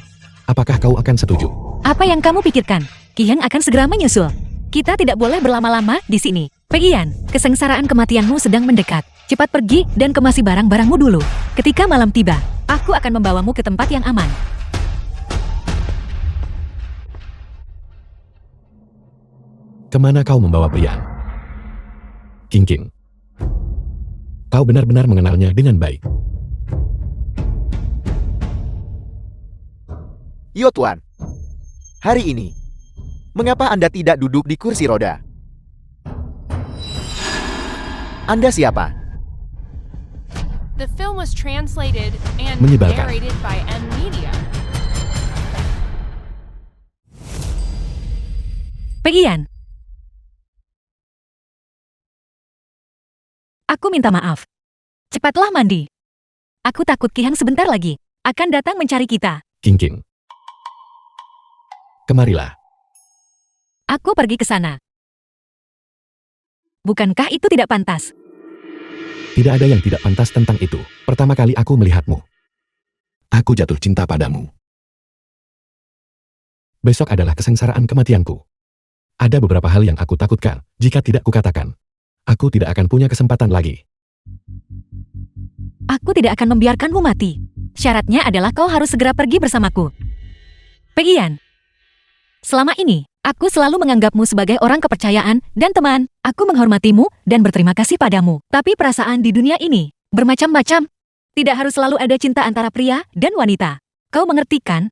apakah kau akan setuju? Apa yang kamu pikirkan? Qiang akan segera menyusul. Kita tidak boleh berlama-lama di sini. Pegian, kesengsaraan kematianmu sedang mendekat. Cepat pergi dan kemasi barang-barangmu dulu. Ketika malam tiba, aku akan membawamu ke tempat yang aman. Kemana kau membawa Priyan? King. Kau benar-benar mengenalnya dengan baik. Yo Tuan, hari ini, mengapa Anda tidak duduk di kursi roda? Anda siapa? The film was translated and Menyebalkan. narrated by M Media. Pegian. Aku minta maaf. Cepatlah mandi. Aku takut Qiang sebentar lagi akan datang mencari kita. King. Kemarilah. Aku pergi ke sana. Bukankah itu tidak pantas? Tidak ada yang tidak pantas tentang itu. Pertama kali aku melihatmu, aku jatuh cinta padamu. Besok adalah kesengsaraan kematianku. Ada beberapa hal yang aku takutkan. Jika tidak kukatakan, aku tidak akan punya kesempatan lagi. Aku tidak akan membiarkanmu mati. Syaratnya adalah kau harus segera pergi bersamaku. Pegian. Selama ini, aku selalu menganggapmu sebagai orang kepercayaan dan teman. Aku menghormatimu dan berterima kasih padamu. Tapi perasaan di dunia ini bermacam-macam. Tidak harus selalu ada cinta antara pria dan wanita. Kau mengerti kan?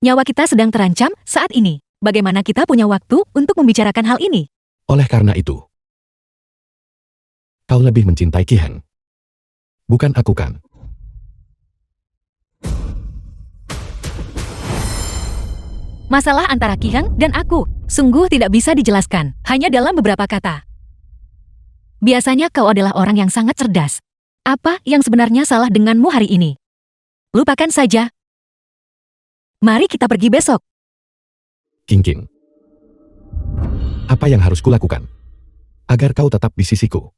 Nyawa kita sedang terancam saat ini. Bagaimana kita punya waktu untuk membicarakan hal ini? Oleh karena itu, kau lebih mencintai Qiang. Bukan aku kan? Masalah antara Ki Heng dan aku sungguh tidak bisa dijelaskan hanya dalam beberapa kata. Biasanya kau adalah orang yang sangat cerdas. Apa yang sebenarnya salah denganmu hari ini? Lupakan saja. Mari kita pergi besok. King. Apa yang harus kulakukan agar kau tetap di sisiku?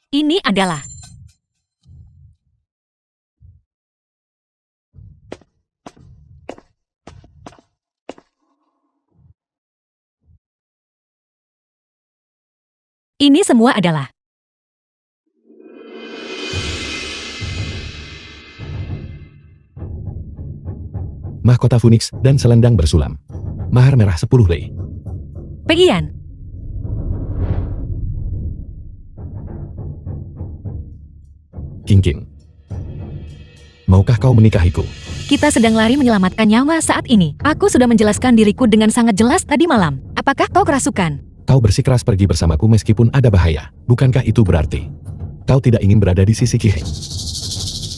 Ini adalah ini semua adalah mahkota Phoenix dan selendang bersulam. Mahar merah 10 lei. Pegian. King. Maukah kau menikahiku? Kita sedang lari menyelamatkan nyawa saat ini. Aku sudah menjelaskan diriku dengan sangat jelas tadi malam. Apakah kau kerasukan? Kau bersikeras pergi bersamaku meskipun ada bahaya. Bukankah itu berarti kau tidak ingin berada di sisi Ki Heng?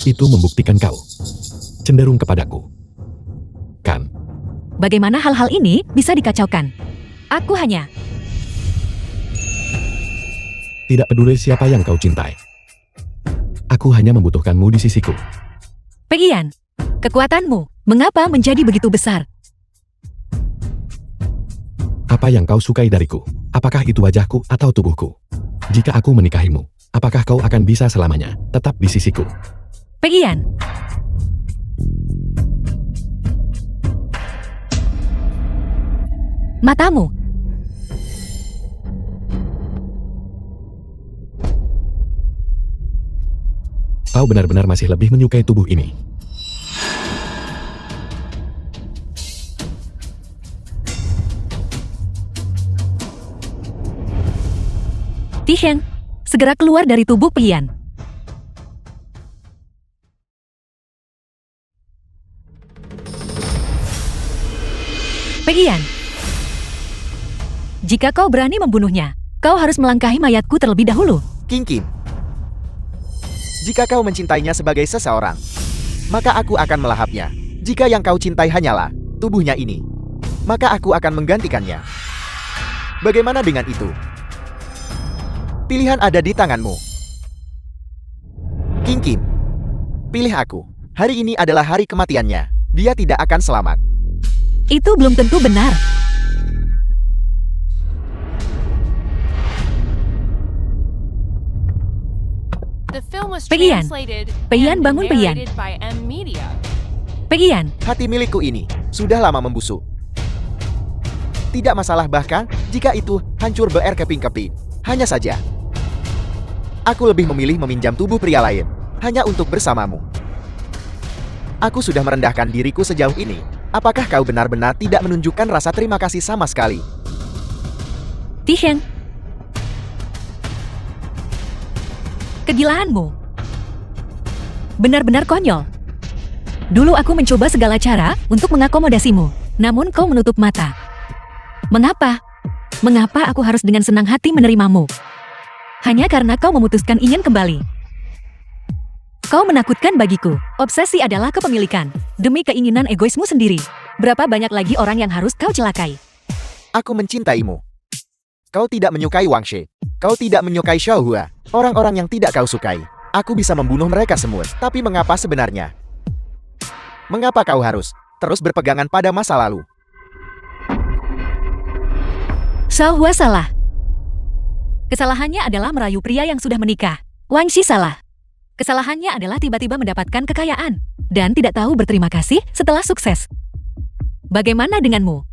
Itu membuktikan kau cenderung kepadaku. Kan? Bagaimana hal-hal ini bisa dikacaukan? Aku hanya tidak peduli siapa yang kau cintai. Aku hanya membutuhkanmu di sisiku. Pegian, kekuatanmu mengapa menjadi begitu besar? Apa yang kau sukai dariku? Apakah itu wajahku atau tubuhku? Jika aku menikahimu, apakah kau akan bisa selamanya tetap di sisiku? Pegian. Matamu. Kau benar-benar masih lebih menyukai tubuh ini. Ki Heng, segera keluar dari tubuh Pegian. Pegian. Jika kau berani membunuhnya, kau harus melangkahi mayatku terlebih dahulu. King. Jika kau mencintainya sebagai seseorang, maka aku akan melahapnya. Jika yang kau cintai hanyalah tubuhnya ini, maka aku akan menggantikannya. Bagaimana dengan itu? Pilihan ada di tanganmu. King, pilih aku. Hari ini adalah hari kematiannya. Dia tidak akan selamat. Itu belum tentu benar. The film was Pegian. translated Pegian, and bangun, Pegian. narrated by M Media. Pegian, Hati milikku ini sudah lama membusuk. Tidak masalah bahkan jika itu hancur berkeping-keping. Hanya saja, aku lebih memilih meminjam tubuh pria lain hanya untuk bersamamu. Aku sudah merendahkan diriku sejauh ini. Apakah kau benar-benar tidak menunjukkan rasa terima kasih sama sekali? Ki Heng. Kegilaanmu benar-benar konyol. Dulu aku mencoba segala cara untuk mengakomodasimu, namun kau menutup mata. Mengapa? Mengapa aku harus dengan senang hati menerimamu? Hanya karena kau memutuskan ingin kembali. Kau menakutkan bagiku. Obsesi adalah kepemilikan. Demi keinginan egoismu sendiri. Berapa banyak lagi orang yang harus kau celakai? Aku mencintaimu. Kau tidak menyukai Wang Shi. Kau tidak menyukai Xiao Hua. Orang-orang yang tidak kau sukai. Aku bisa membunuh mereka semua. Tapi mengapa sebenarnya? Mengapa kau harus terus berpegangan pada masa lalu? Xiao Hua salah. Kesalahannya adalah merayu pria yang sudah menikah. Wang Shi salah. Kesalahannya adalah tiba-tiba mendapatkan kekayaan dan tidak tahu berterima kasih setelah sukses. Bagaimana denganmu?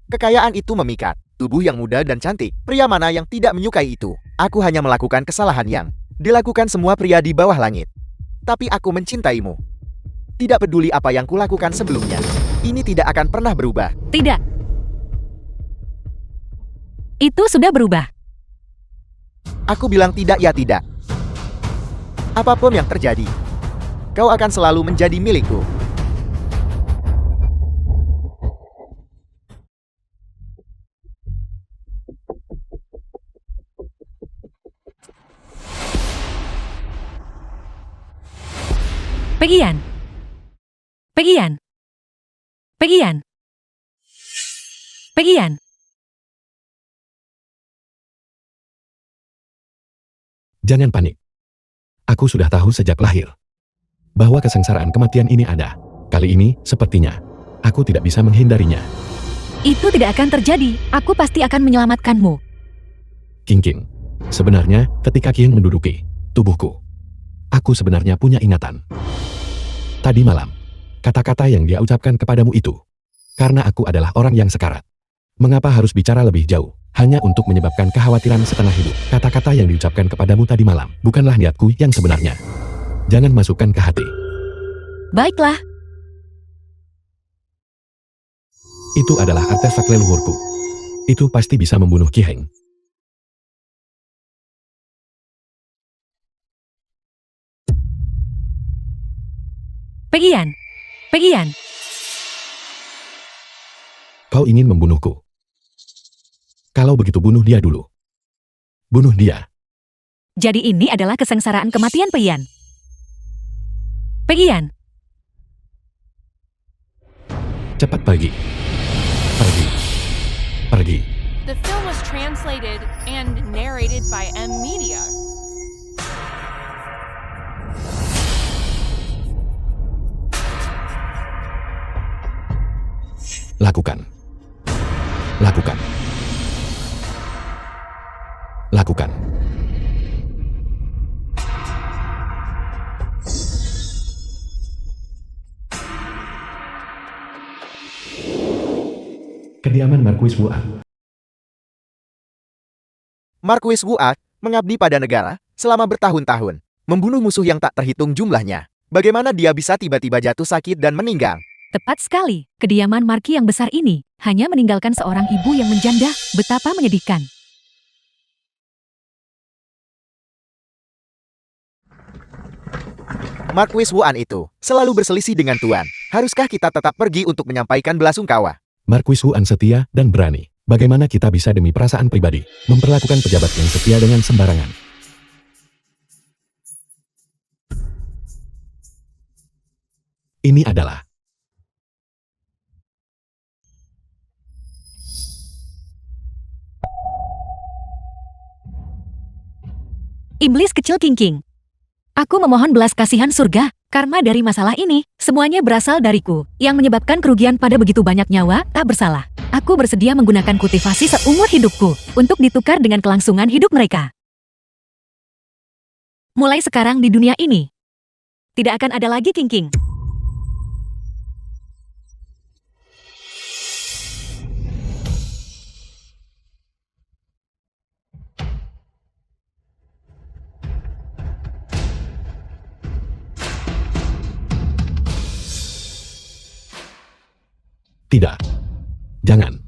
Kekayaan itu memikat. Tubuh yang muda dan cantik. Pria mana yang tidak menyukai itu? Aku hanya melakukan kesalahan yang dilakukan semua pria di bawah langit. Tapi aku mencintaimu. Tidak peduli apa yang kulakukan sebelumnya. Ini tidak akan pernah berubah. Tidak. Itu sudah berubah. Aku bilang tidak ya tidak. Apapun yang terjadi, kau akan selalu menjadi milikku. Pegian, Pegian. Pegian. Pegian. Jangan panik. Aku sudah tahu sejak lahir bahwa kesengsaraan kematian ini ada. Kali ini, sepertinya, aku tidak bisa menghindarinya. Itu tidak akan terjadi. Aku pasti akan menyelamatkanmu. King, sebenarnya ketika King menduduki tubuhku, aku sebenarnya punya ingatan. Tadi malam, kata-kata yang dia ucapkan kepadamu itu, karena aku adalah orang yang sekarat. Mengapa harus bicara lebih jauh? Hanya untuk menyebabkan kekhawatiran setengah hidup. Kata-kata yang diucapkan kepadamu tadi malam, bukanlah niatku yang sebenarnya. Jangan masukkan ke hati. Baiklah. Itu adalah artefak leluhurku. Itu pasti bisa membunuh Ki Heng. Pegian. Pegian. Kau ingin membunuhku. Kalau begitu bunuh dia dulu. Bunuh dia. Jadi ini adalah kesengsaraan kematian Pegian. Pegian. Cepat pergi. Pergi. Pergi. The film was translated and narrated by M Media. Lakukan. Lakukan. Lakukan. Kediaman Marquis Wu'at. Marquis Wu'at mengabdi pada negara selama bertahun-tahun, membunuh musuh yang tak terhitung jumlahnya. Bagaimana dia bisa tiba-tiba jatuh sakit dan meninggal? Tepat sekali. Kediaman Marki yang besar ini hanya meninggalkan seorang ibu yang menjanda. Betapa menyedihkan. Marquis Wu'an itu selalu berselisih dengan Tuan. Haruskah kita tetap pergi untuk menyampaikan belasungkawa? Marquis Wu'an setia dan berani. Bagaimana kita bisa demi perasaan pribadi memperlakukan pejabat yang setia dengan sembarangan? Ini adalah Iblis kecil King. Aku memohon belas kasihan surga, karena dari masalah ini, semuanya berasal dariku, yang menyebabkan kerugian pada begitu banyak nyawa, tak bersalah. Aku bersedia menggunakan kultivasi seumur hidupku, untuk ditukar dengan kelangsungan hidup mereka. Mulai sekarang di dunia ini, tidak akan ada lagi King. tidak. Jangan.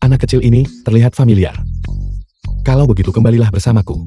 Anak kecil ini terlihat familiar. Kalau begitu kembalilah bersamaku.